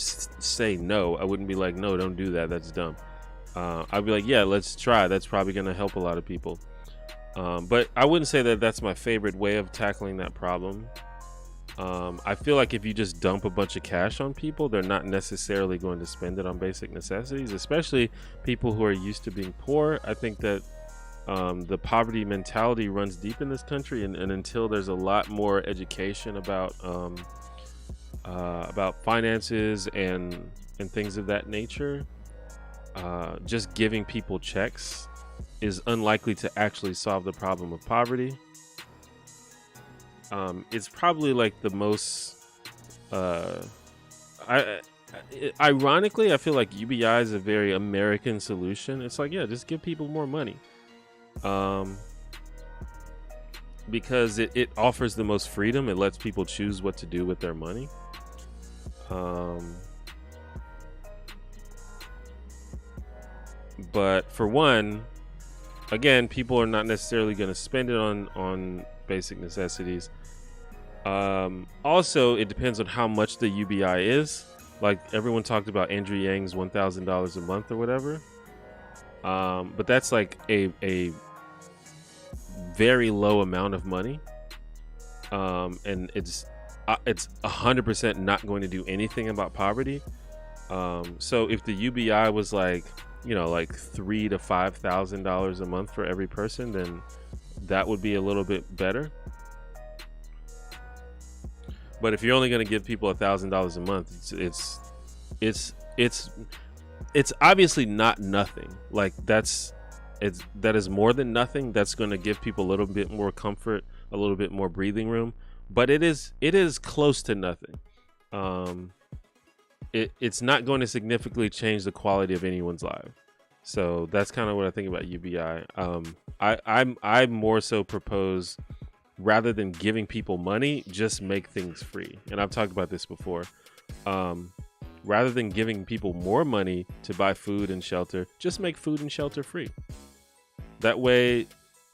say no. I wouldn't be like, no, don't do that. That's dumb. I'd be like, yeah, let's try. That's probably going to help a lot of people. But I wouldn't say that that's my favorite way of tackling that problem. I feel like if you just dump a bunch of cash on people, they're not necessarily going to spend it on basic necessities, especially people who are used to being poor. I think that the poverty mentality runs deep in this country, and until there's a lot more education about finances and things of that nature, just giving people checks is unlikely to actually solve the problem of poverty. It's probably like the most ironically, I feel like UBI is a very American solution. It's like, yeah, just give people more money. because it offers the most freedom. It lets people choose what to do with their money. But for one, again, people are not necessarily going to spend it on basic necessities. Also, it depends on how much the UBI is. Like everyone talked about Andrew Yang's $1,000 a month or whatever. But that's like a very low amount of money. And it's 100% not going to do anything about poverty. So if the UBI was like, you know, like $3,000 to $5,000 a month for every person, then that would be a little bit better. But if you're only going to give people $1,000 a month, it's obviously not nothing. Like that is more than nothing. That's going to give people a little bit more comfort, a little bit more breathing room. But it is close to nothing. It's not going to significantly change the quality of anyone's life. So that's kind of what I think about UBI. I more so propose, rather than giving people money, just make things free. And I've talked about this before. Rather than giving people more money to buy food and shelter, just make food and shelter free. That way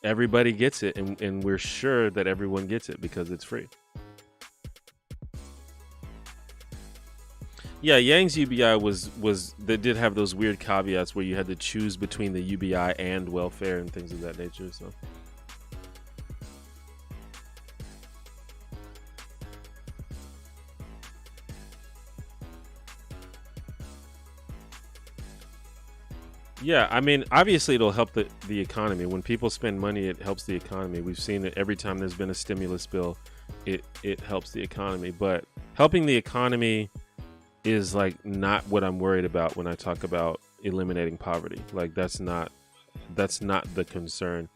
everybody gets it, and we're sure that everyone gets it because it's free. Yeah, Yang's UBI was they did have those weird caveats where you had to choose between the UBI and welfare and things of that nature. So yeah, I mean, obviously it'll help the economy. When people spend money, it helps the economy. We've seen it every time there's been a stimulus bill. It helps the economy, but helping the economy is like not what I'm worried about when I talk about eliminating poverty. Like that's not the concern.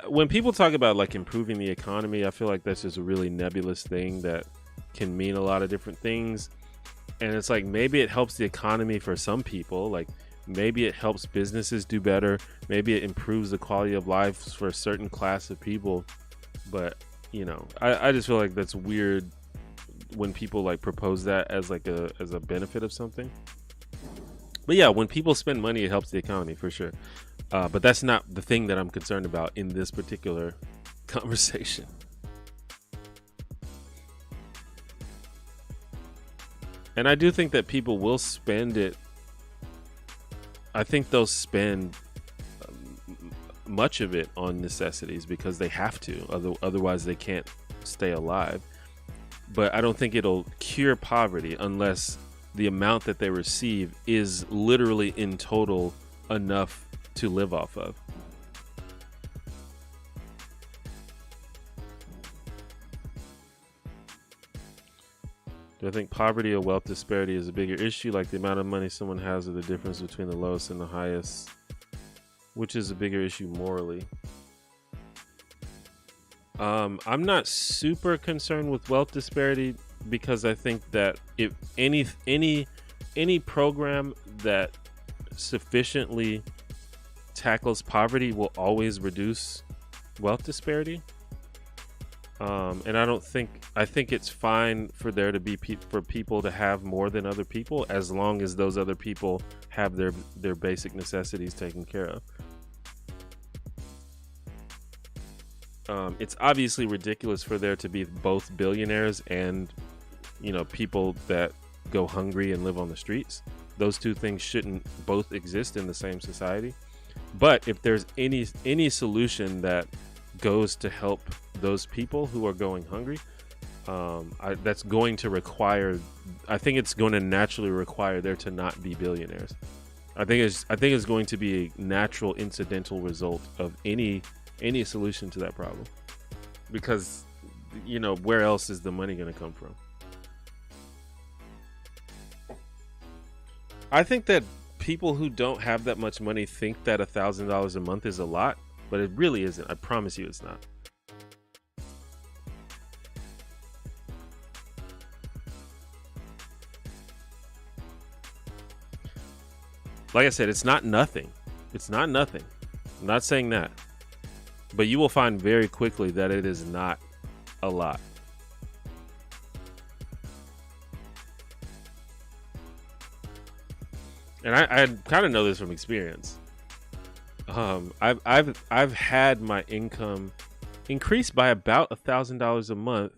When people talk about like improving the economy, I feel like that's just a really nebulous thing that can mean a lot of different things. And it's like, maybe it helps the economy for some people. Like maybe it helps businesses do better. Maybe it improves the quality of life for a certain class of people. But you know, I just feel like that's weird when people like propose that as like as a benefit of something. But yeah, when people spend money, it helps the economy for sure. But that's not the thing that I'm concerned about in this particular conversation. And I do think that people will spend it. I think they'll spend much of it on necessities because they have to. Otherwise, they can't stay alive. But I don't think it'll cure poverty unless the amount that they receive is literally in total enough to live off of. Do I think poverty or wealth disparity is a bigger issue, like the amount of money someone has or the difference between the lowest and the highest? Which is a bigger issue morally? I'm not super concerned with wealth disparity because I think that if any program that sufficiently tackles poverty will always reduce wealth disparity. And I think it's fine for there to be for people to have more than other people as long as those other people have their basic necessities taken care of. It's obviously ridiculous for there to be both billionaires and, you know, people that go hungry and live on the streets. Those two things shouldn't both exist in the same society. But if there's any solution that goes to help those people who are going hungry, that's going to require, I think it's going to naturally require there to not be billionaires. I think it's going to be a natural incidental result of any solution to that problem, because, you know, where else is the money going to come from? I think that people who don't have that much money think that $1,000 a month is a lot, but it really isn't. I promise you it's not. Like I said, it's not nothing. It's not nothing. I'm not saying that. but you will find very quickly that it is not a lot. And I kind of know this from experience. I've had my income increase by about $1,000 a month,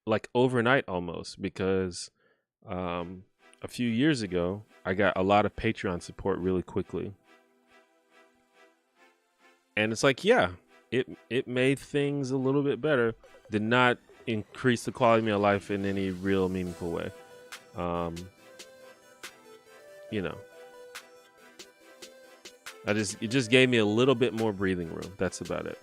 like overnight almost, because a few years ago I got a lot of Patreon support really quickly, and it's like, yeah, it made things a little bit better. Did not increase the quality of my life in any real meaningful way. You know, it just gave me a little bit more breathing room. That's about it.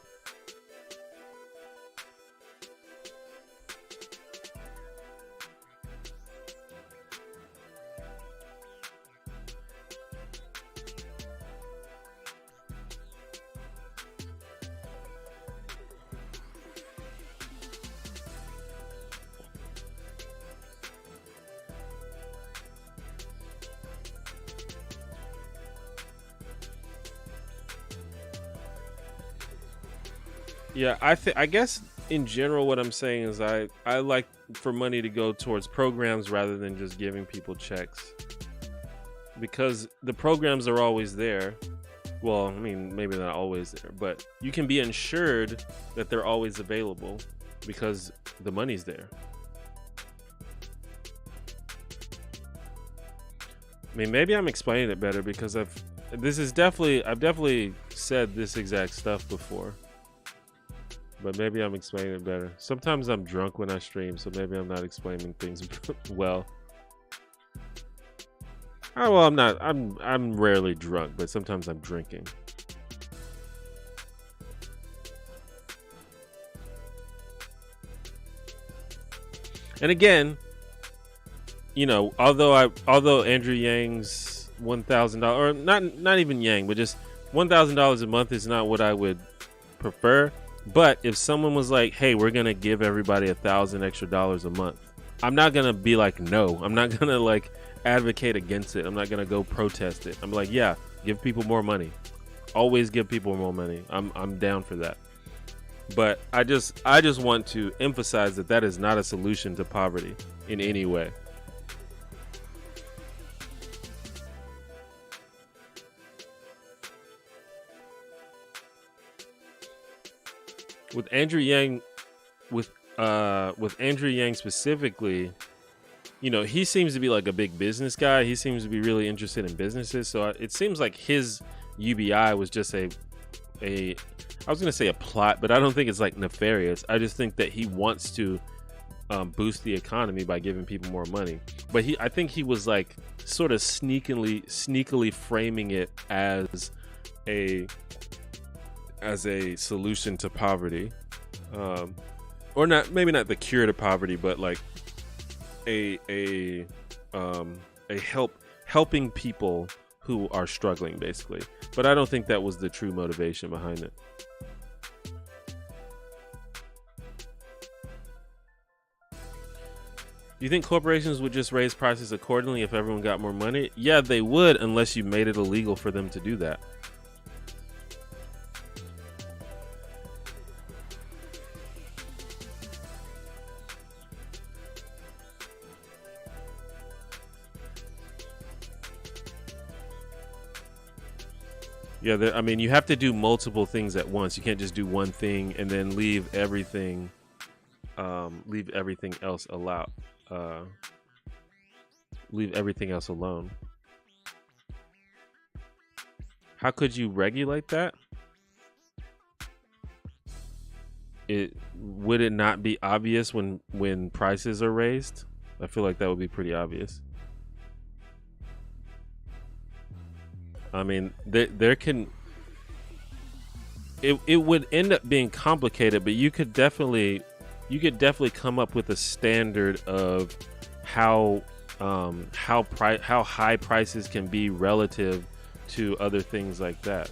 Yeah, I guess in general what I'm saying is I like for money to go towards programs rather than just giving people checks, because the programs are always there. Well, I mean, maybe not always there, but you can be ensured that they're always available because the money's there. I mean, maybe I'm explaining it better because I've definitely said this exact stuff before. But maybe I'm explaining it better. Sometimes I'm drunk when I stream, so maybe I'm not explaining things well. Oh, well, I'm not. I'm rarely drunk, but sometimes I'm drinking. And again, you know, although Andrew Yang's $1,000, or not even Yang, but just $1,000 a month is not what I would prefer. But if someone was like, hey, we're going to give everybody $1,000 extra a month, I'm not going to be like, no. I'm not going to like advocate against it. I'm not going to go protest it. I'm like, yeah, give people more money. Always give people more money. I'm down for that. But I just want to emphasize that is not a solution to poverty in any way. With Andrew Yang specifically, you know, he seems to be like a big business guy. He seems to be really interested in businesses. So it seems like his UBI was just I was gonna say a plot, but I don't think it's like nefarious. I just think that he wants to boost the economy by giving people more money. But I think he was like sort of sneakily framing it as a solution to poverty, or maybe not the cure to poverty, but like a helping people who are struggling, basically. But I don't think that was the true motivation behind it. Do you think corporations would just raise prices accordingly if everyone got more money? Yeah, they would, unless you made it illegal for them to do that. Yeah, I mean, you have to do multiple things at once. You can't just do one thing and then leave everything else leave everything else alone. How could you regulate that? Would it not be obvious when prices are raised? I feel like that would be pretty obvious. I mean, it would end up being complicated, but you could definitely come up with a standard of how high prices can be relative to other things like that.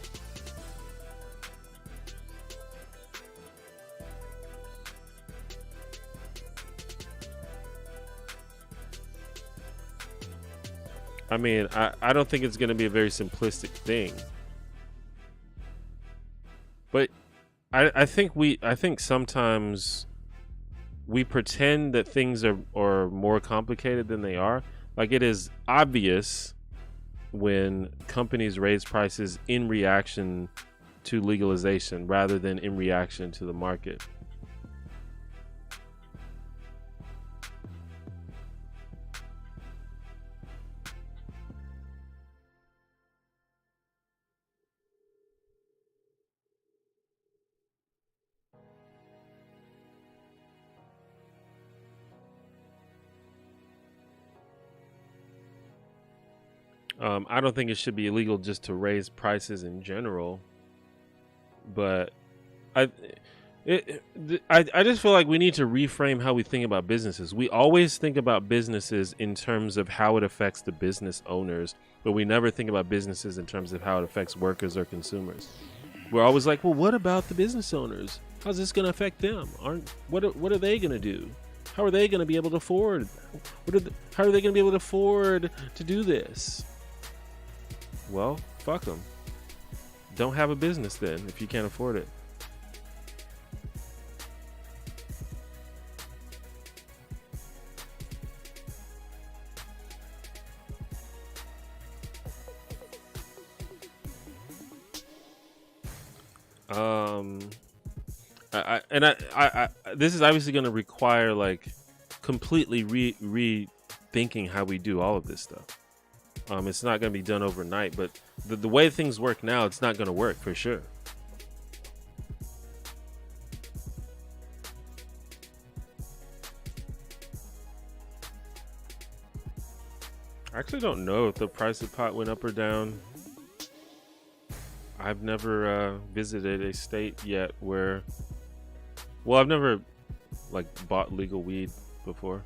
I mean, I don't think it's going to be a very simplistic thing. But I think sometimes we pretend that things are more complicated than they are. Like, it is obvious when companies raise prices in reaction to legalization rather than in reaction to the market. I don't think it should be illegal just to raise prices in general, but I I just feel like we need to reframe how we think about businesses. We always think about businesses in terms of how it affects the business owners, but we never think about businesses in terms of how it affects workers or consumers. We're always like, well, what about the business owners? How's this going to affect them? What are they going to do? How are they going to be able to afford? How are they going to be able to afford to do this? Well, fuck them. Don't have a business then if you can't afford it. I this is obviously going to require like completely rethinking how we do all of this stuff. It's not going to be done overnight, but the way things work now, it's not going to work for sure. I actually don't know if the price of pot went up or down. I've never visited a state yet where, well, I've never like bought legal weed before.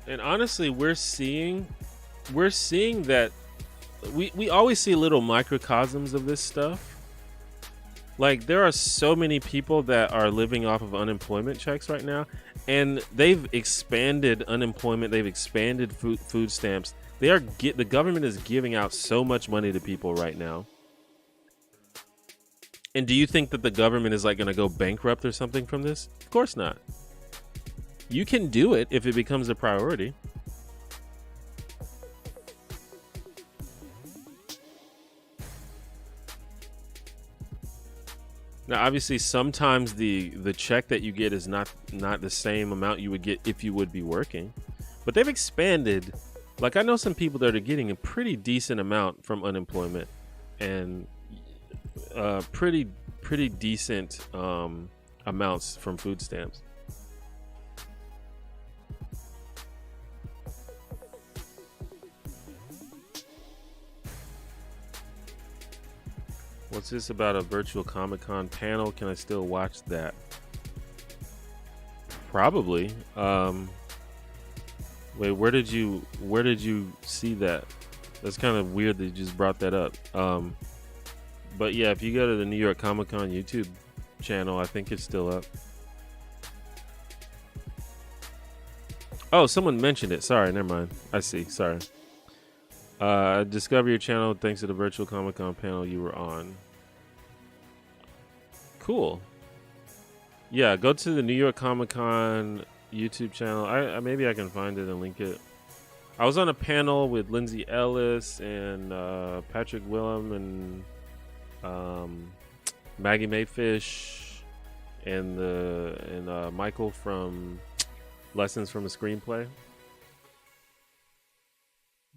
And honestly, we're seeing that we always see little microcosms of this stuff. Like, there are so many people that are living off of unemployment checks right now, and they've expanded unemployment. They've expanded food stamps. The government is giving out so much money to people right now. And do you think that the government is like going to go bankrupt or something from this? Of course not. You can do it if it becomes a priority. Now, obviously, sometimes the check that you get is not the same amount you would get if you would be working, but they've expanded. Like, I know some people that are getting a pretty decent amount from unemployment, and pretty decent amounts from food stamps. What's this about a virtual Comic-Con panel? Can I still watch that? Probably. Wait, where did you see that? That's kind of weird that you just brought that up. But yeah, if you go to the New York Comic-Con YouTube channel, I think it's still up. Oh, someone mentioned it. Sorry, never mind. I see. Sorry. Discover your channel thanks to the virtual Comic-Con panel you were on. Cool. Yeah, go to the New York Comic-Con YouTube channel. Maybe I can find it and link it. I was on a panel with Lindsay Ellis and Patrick Willem and Maggie Mayfish and Michael from Lessons from a Screenplay.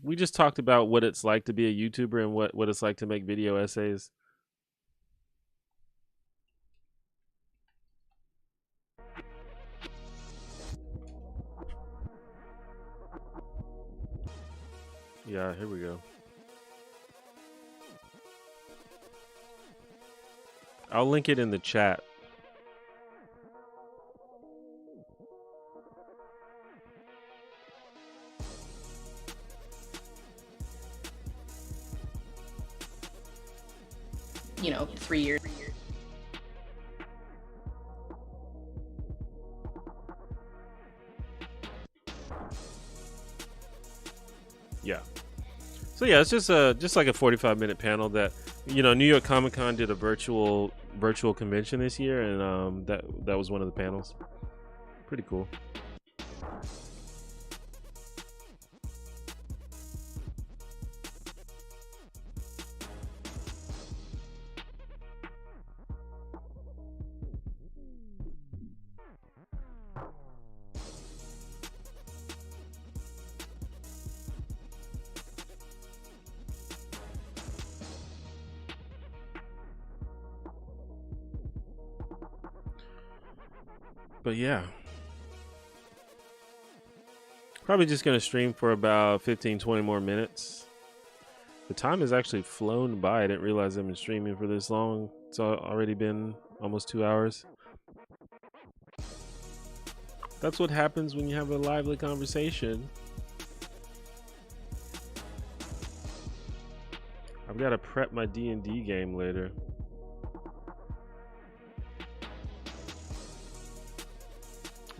We just talked about what it's like to be a YouTuber and what it's like to make video essays. Yeah, here we go. I'll link it in the chat. You know, 3 years. So yeah, it's just like a 45-minute panel that, you know, New York Comic Con did a virtual convention this year, and that was one of the panels. Pretty cool. But yeah, probably just gonna stream for about 15-20 more minutes. The time has actually flown by. I didn't realize I've been streaming for this long. It's already been almost 2 hours. That's what happens when you have a lively conversation. I've got to prep my D&D game later.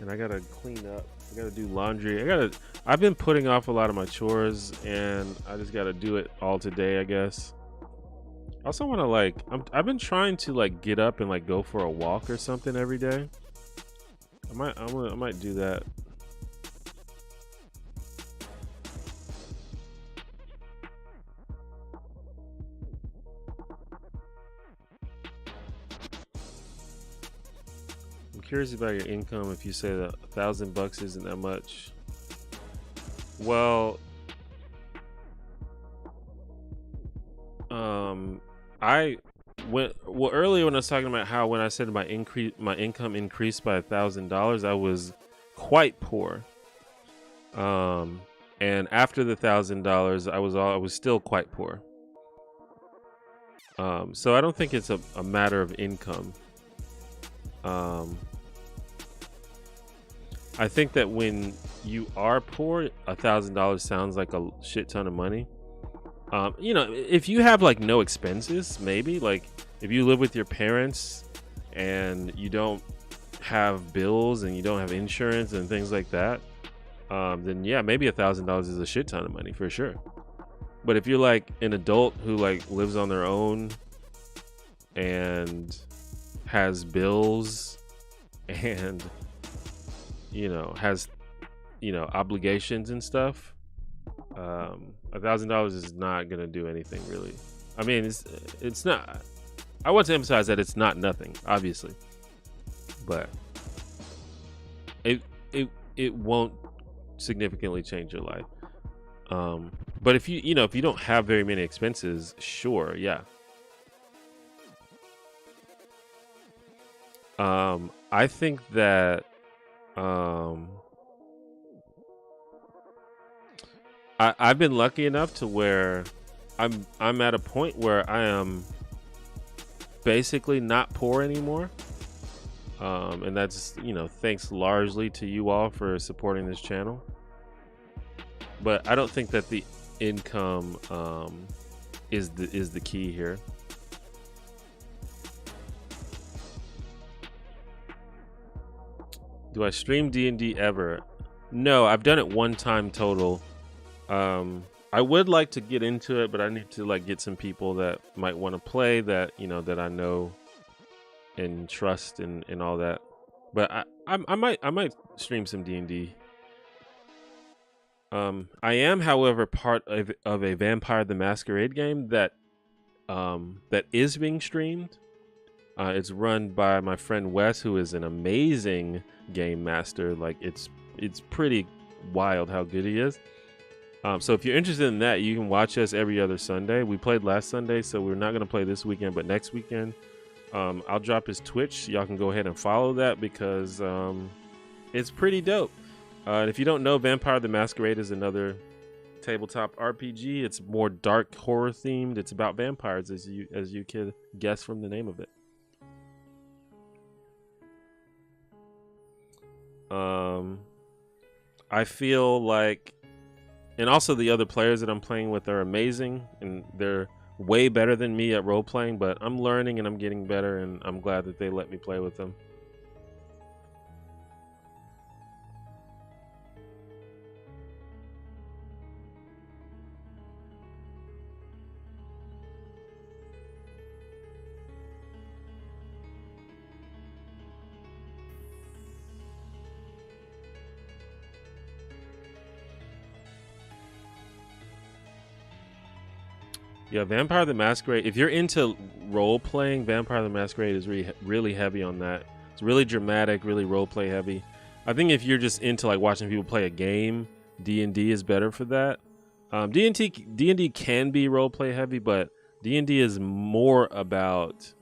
And I gotta clean up. I gotta do laundry. I've been putting off a lot of my chores, and I just gotta do it all today, I guess. I also want to I've been trying to like get up and like go for a walk or something every day. I might do that. I'm curious about your income. If you say that $1,000 isn't that much, well, earlier when I was talking about how when I said my income increased by $1,000, I was quite poor. And after the $1,000, I was still quite poor. So I don't think it's a matter of income. I think that when you are poor, $1,000 sounds like a shit ton of money. You know, if you have like no expenses, maybe like if you live with your parents and you don't have bills and you don't have insurance and things like that, then yeah, maybe $1,000 is a shit ton of money for sure. But if you're like an adult who like lives on their own and has bills and, you know, has, you know, obligations and stuff, $1,000 is not gonna do anything really. I mean, it's not. I want to emphasize that it's not nothing, obviously, but it won't significantly change your life. But if you don't have very many expenses, sure, yeah. I think that I've been lucky enough to where I'm at a point where I am basically not poor anymore. And that's, you know, thanks largely to you all for supporting this channel. But I don't think that the income is the key here. Do I stream D&D ever? No, I've done it one time total. I would like to get into it, but I need to like get some people that might want to play, that, you know, that I know and trust and all that. But I might stream some D&D. I am, however, part of a Vampire the Masquerade game that is being streamed. It's run by my friend Wes, who is an amazing game master. Like it's pretty wild how good he is. So if you're interested in that, you can watch us every other Sunday. We played last Sunday, so we're not going to play this weekend, but next weekend. I'll drop his Twitch. Y'all can go ahead and follow that because it's pretty dope. And if you don't know, Vampire the Masquerade is another tabletop RPG. It's more dark horror themed. It's about vampires, as you could guess from the name of it. I feel like, and also the other players that I'm playing with are amazing, and they're way better than me at role playing, but I'm learning and I'm getting better, and I'm glad that they let me play with them. Yeah, Vampire the Masquerade. If you're into role playing, Vampire the Masquerade is really heavy on that. It's really dramatic, really role play heavy. I think if you're just into like watching people play a game, D&D is better for that. D&D can be role play heavy, but D&D is more about,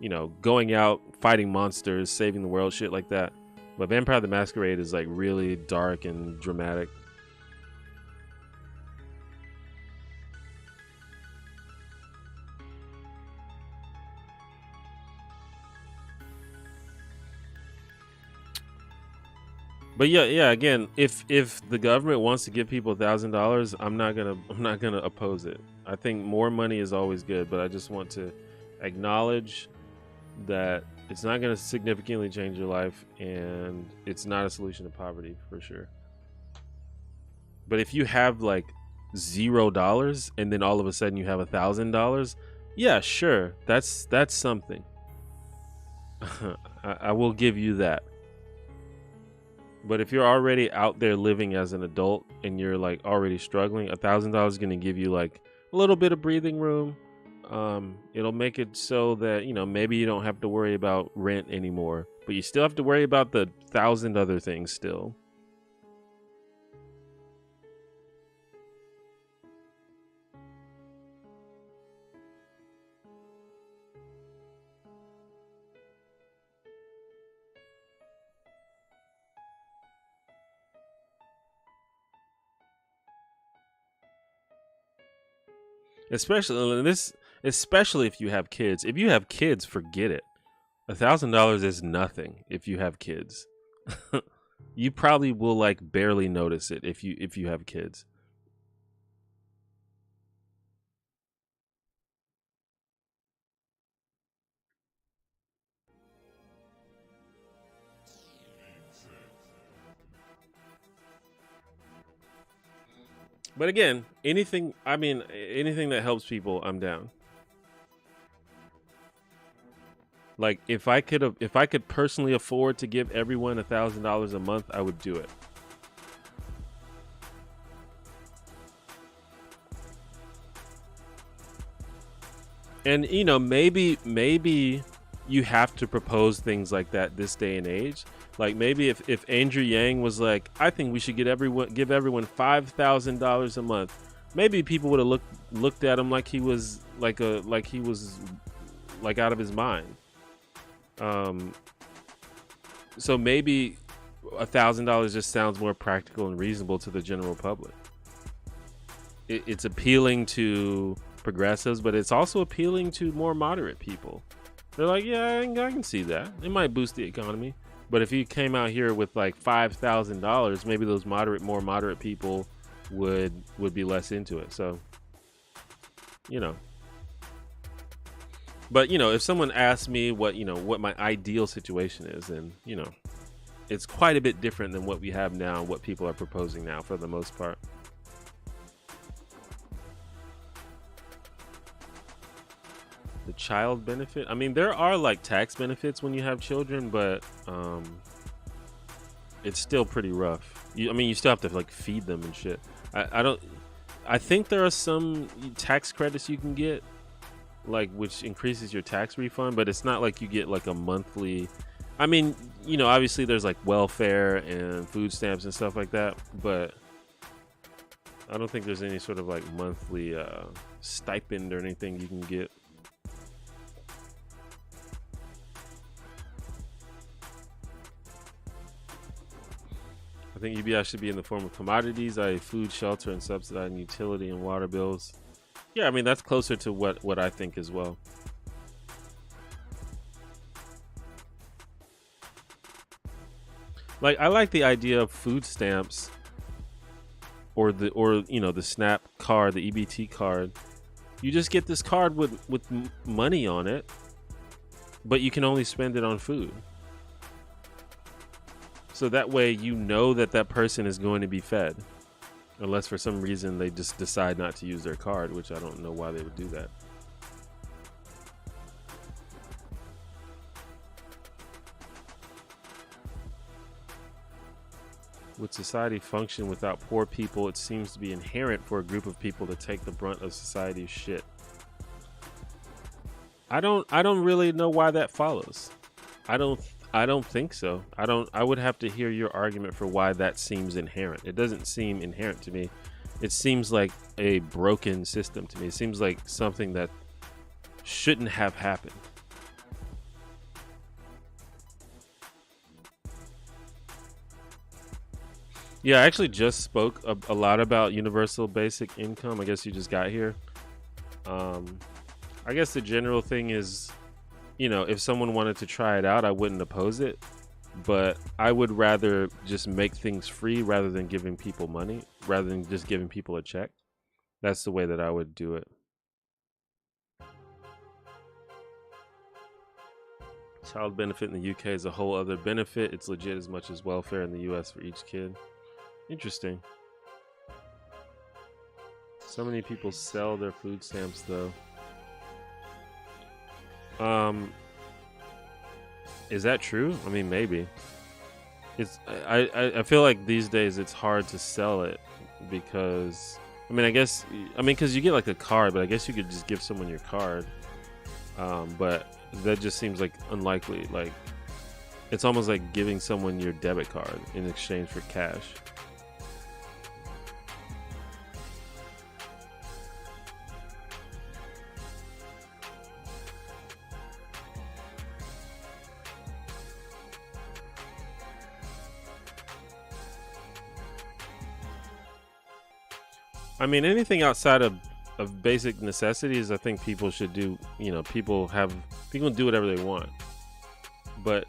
you know, going out, fighting monsters, saving the world, shit like that. But Vampire the Masquerade is like really dark and dramatic. But yeah. Again, if the government wants to give people $1,000, I'm not gonna oppose it. I think more money is always good, but I just want to acknowledge that it's not going to significantly change your life, and it's not a solution to poverty for sure. But if you have like $0 and then all of a sudden you have $1,000, yeah, sure, that's something. I will give you that. But if you're already out there living as an adult and you're like already struggling, $1,000 is going to give you like a little bit of breathing room. It'll make it so that, you know, maybe you don't have to worry about rent anymore, but you still have to worry about the 1,000 other things still. Especially if you have kids. If you have kids, forget it. $1,000 is nothing if you have kids. You probably will like barely notice it if you have kids. But again, anything that helps people, I'm down. Like if I could personally afford to give everyone $1,000 a month, I would do it. And you know, maybe you have to propose things like that this day and age. Like maybe if Andrew Yang was like, I think we should give everyone $5,000 a month, maybe people would have looked at him like he was like out of his mind. So maybe $1,000 just sounds more practical and reasonable to the general public. It's appealing to progressives, but it's also appealing to more moderate people. They're like, yeah, I can see that. It might boost the economy. But if you came out here with like $5,000, maybe those more moderate people would be less into it. So, you know. But, you know, if someone asks me what my ideal situation is, then, you know, it's quite a bit different than what we have now and what people are proposing now for the most part. The child benefit? I mean, there are like tax benefits when you have children, but it's still pretty rough. You still have to like feed them and shit. I think there are some tax credits you can get, like which increases your tax refund, but it's not like you get like a monthly. I mean, you know, obviously there's like welfare and food stamps and stuff like that, but I don't think there's any sort of like monthly stipend or anything you can get. I think UBI should be in the form of commodities, i.e. food, shelter, and subsidizing utility and water bills. Yeah, I mean, that's closer to what I think as well. Like, I like the idea of food stamps or the SNAP card, the EBT card. You just get this card with money on it, but you can only spend it on food. So that way you know that person is going to be fed. Unless for some reason they just decide not to use their card, which I don't know why they would do that. Would society function without poor people? It seems to be inherent for a group of people to take the brunt of society's shit. I don't really know why that follows. I don't think so. I would have to hear your argument for why that seems inherent. It doesn't seem inherent to me. It seems like a broken system to me. It seems like something that shouldn't have happened. Yeah, I actually just spoke a lot about universal basic income. I guess you just got here. I guess the general thing is, you know, if someone wanted to try it out, I wouldn't oppose it. But I would rather just make things free rather than giving people money, rather than just giving people a check. That's the way that I would do it. Child benefit in the UK is a whole other benefit. It's legit as much as welfare in the US for each kid. Interesting. So many people sell their food stamps though. Is that true? I mean, maybe. I feel like these days it's hard to sell it because because you get like a card, but I guess you could just give someone your card. But that just seems like unlikely. Like it's almost like giving someone your debit card in exchange for cash. I mean, anything outside of basic necessities, I think people should do. You know, people do whatever they want, but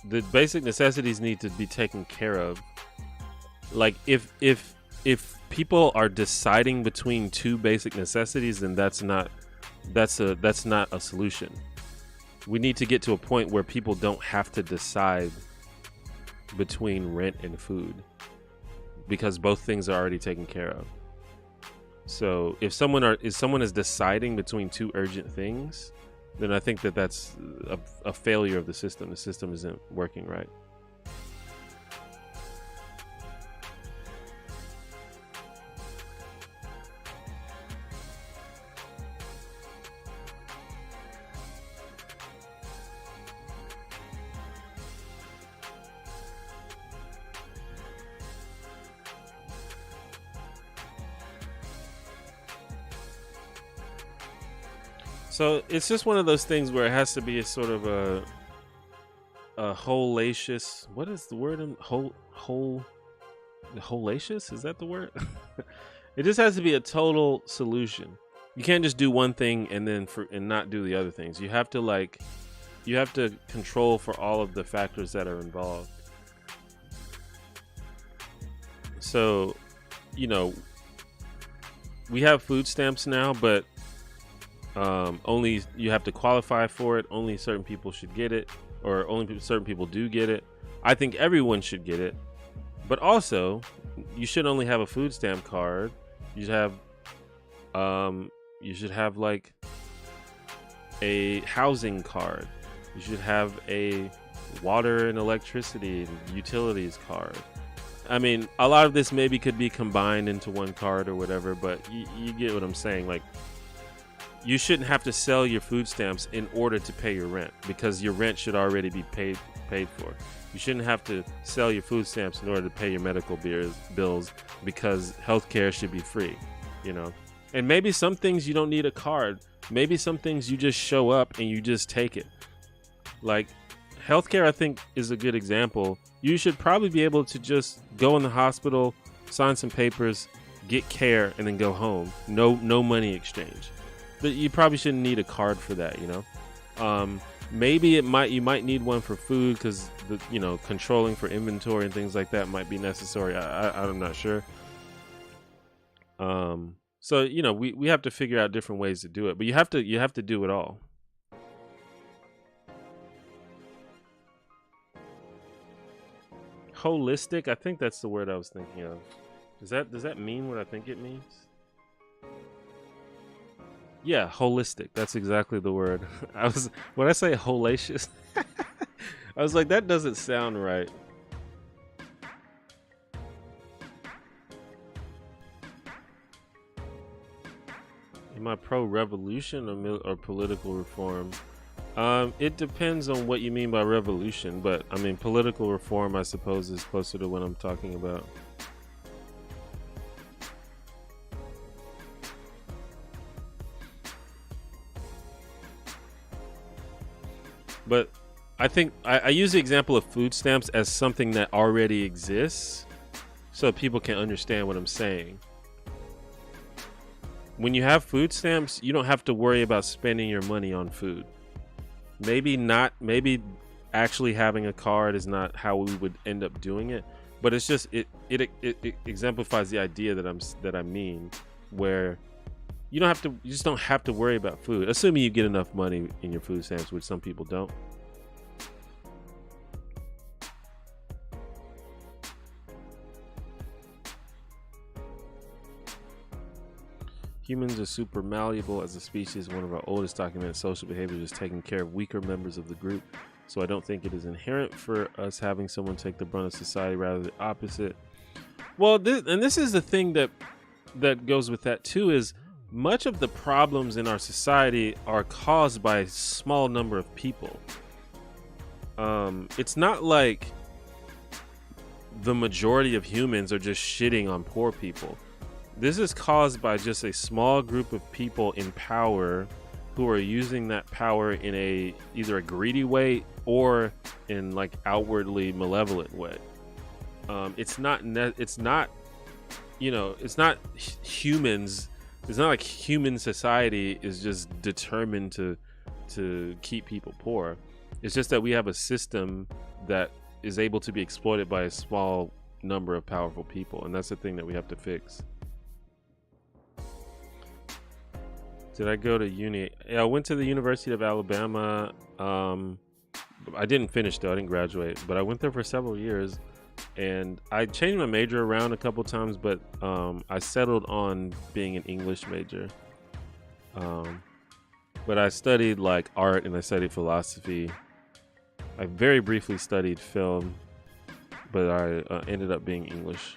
the basic necessities need to be taken care of. Like if people are deciding between two basic necessities, then that's not a solution. We need to get to a point where people don't have to decide between rent and food because both things are already taken care of. So if someone is deciding between two urgent things, then I think that's a failure of the system. The system isn't working right. So it's just one of those things where it has to be a sort of a holacious. What is the word? Holacious? Is that the word? It just has to be a total solution. You can't just do one thing and not do the other things. You have to control for all of the factors that are involved. So, you know, we have food stamps now, but only you have to qualify for it. Only certain people should get it, or only certain people do get it. I think everyone should get it, but also you should only have a food stamp card. You should have like a housing card. You should have a water and electricity and utilities card. I mean, a lot of this maybe could be combined into one card or whatever, but you get what I'm saying. Like, you shouldn't have to sell your food stamps in order to pay your rent, because your rent should already be paid for. You shouldn't have to sell your food stamps in order to pay your medical bills, because healthcare should be free, you know? And maybe some things you don't need a card. Maybe some things you just show up and you just take it. Like healthcare, I think, is a good example. You should probably be able to just go in the hospital, sign some papers, get care, and then go home. No money exchange. But you probably shouldn't need a card for that, you know. Maybe you might need one for food, because controlling for inventory and things like that might be necessary. I'm not sure. So we have to figure out different ways to do it, but you have to do it all. Holistic, I think that's the word I was thinking of. Does that mean what I think it means? Yeah, holistic. That's exactly the word. When I say holacious, I was like, that doesn't sound right. Am I pro-revolution or political reform? It depends on what you mean by revolution, but I mean political reform, I suppose, is closer to what I'm talking about. But I think I use the example of food stamps as something that already exists so people can understand what I'm saying. When you have food stamps, you don't have to worry about spending your money on food. Maybe actually having a card is not how we would end up doing it, but it's just it exemplifies the idea that I mean, where you just don't have to worry about food, assuming you get enough money in your food stamps, which some people don't. Humans are super malleable as a species. One of our oldest documented social behaviors is taking care of weaker members of the group. So I don't think it is inherent for us having someone take the brunt of society, rather the opposite. Well, this is the thing that goes with that too, is much of the problems in our society are caused by a small number of people. It's not like the majority of humans are just shitting on poor people. This is caused by just a small group of people in power who are using that power in either a greedy way or in like outwardly malevolent way. It's not humans. It's not like human society is just determined to keep people poor. It's just that we have a system that is able to be exploited by a small number of powerful people, and that's the thing that we have to fix. Did I go to uni? Yeah, I went to the University of Alabama. I didn't finish though. I didn't graduate, but I went there for several years, and I changed my major around a couple times, but I settled on being an English major. But I studied like art and I studied philosophy. I very briefly studied film, but I ended up being English.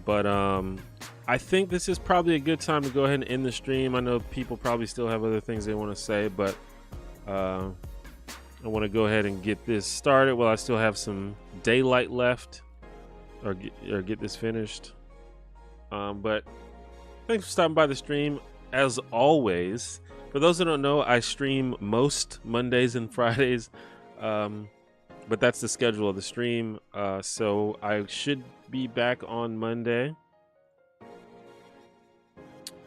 But I think this is probably a good time to go ahead and end the stream. I know people probably still have other things they want to say, but I want to go ahead and get this started while I still have some daylight left, or get this finished. But thanks for stopping by the stream. As always, for those that don't know, I stream most Mondays and Fridays, but that's the schedule of the stream. So I should be back on Monday.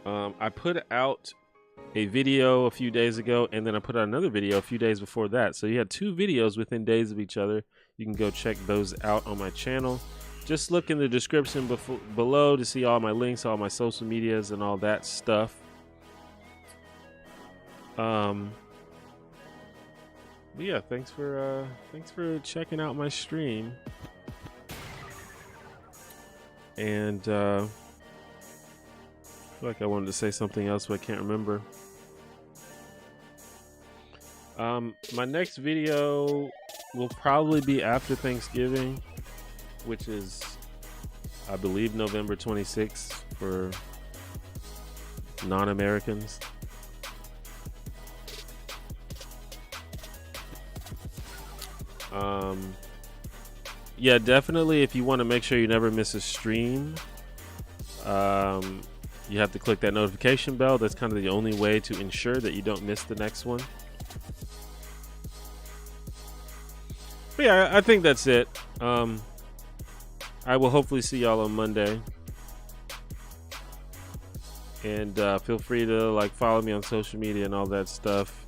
I put out a video a few days ago, and then I put out another video a few days before that. So you had two videos within days of each other. You can go check those out on my channel. Just look in the description below to see all my links, all my social medias, and all that stuff. But yeah, thanks for checking out my stream. And I feel like I wanted to say something else, but I can't remember. My next video will probably be after Thanksgiving, which is, I believe, November 26th for non-Americans. Yeah, definitely, if you want to make sure you never miss a stream, you have to click that notification bell. That's kind of the only way to ensure that you don't miss the next one. But yeah, I think that's it. I will hopefully see y'all on Monday. And feel free to like follow me on social media and all that stuff.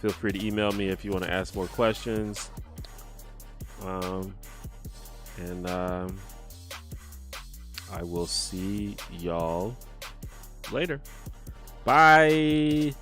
Feel free to email me if you want to ask more questions. I will see y'all later. Bye.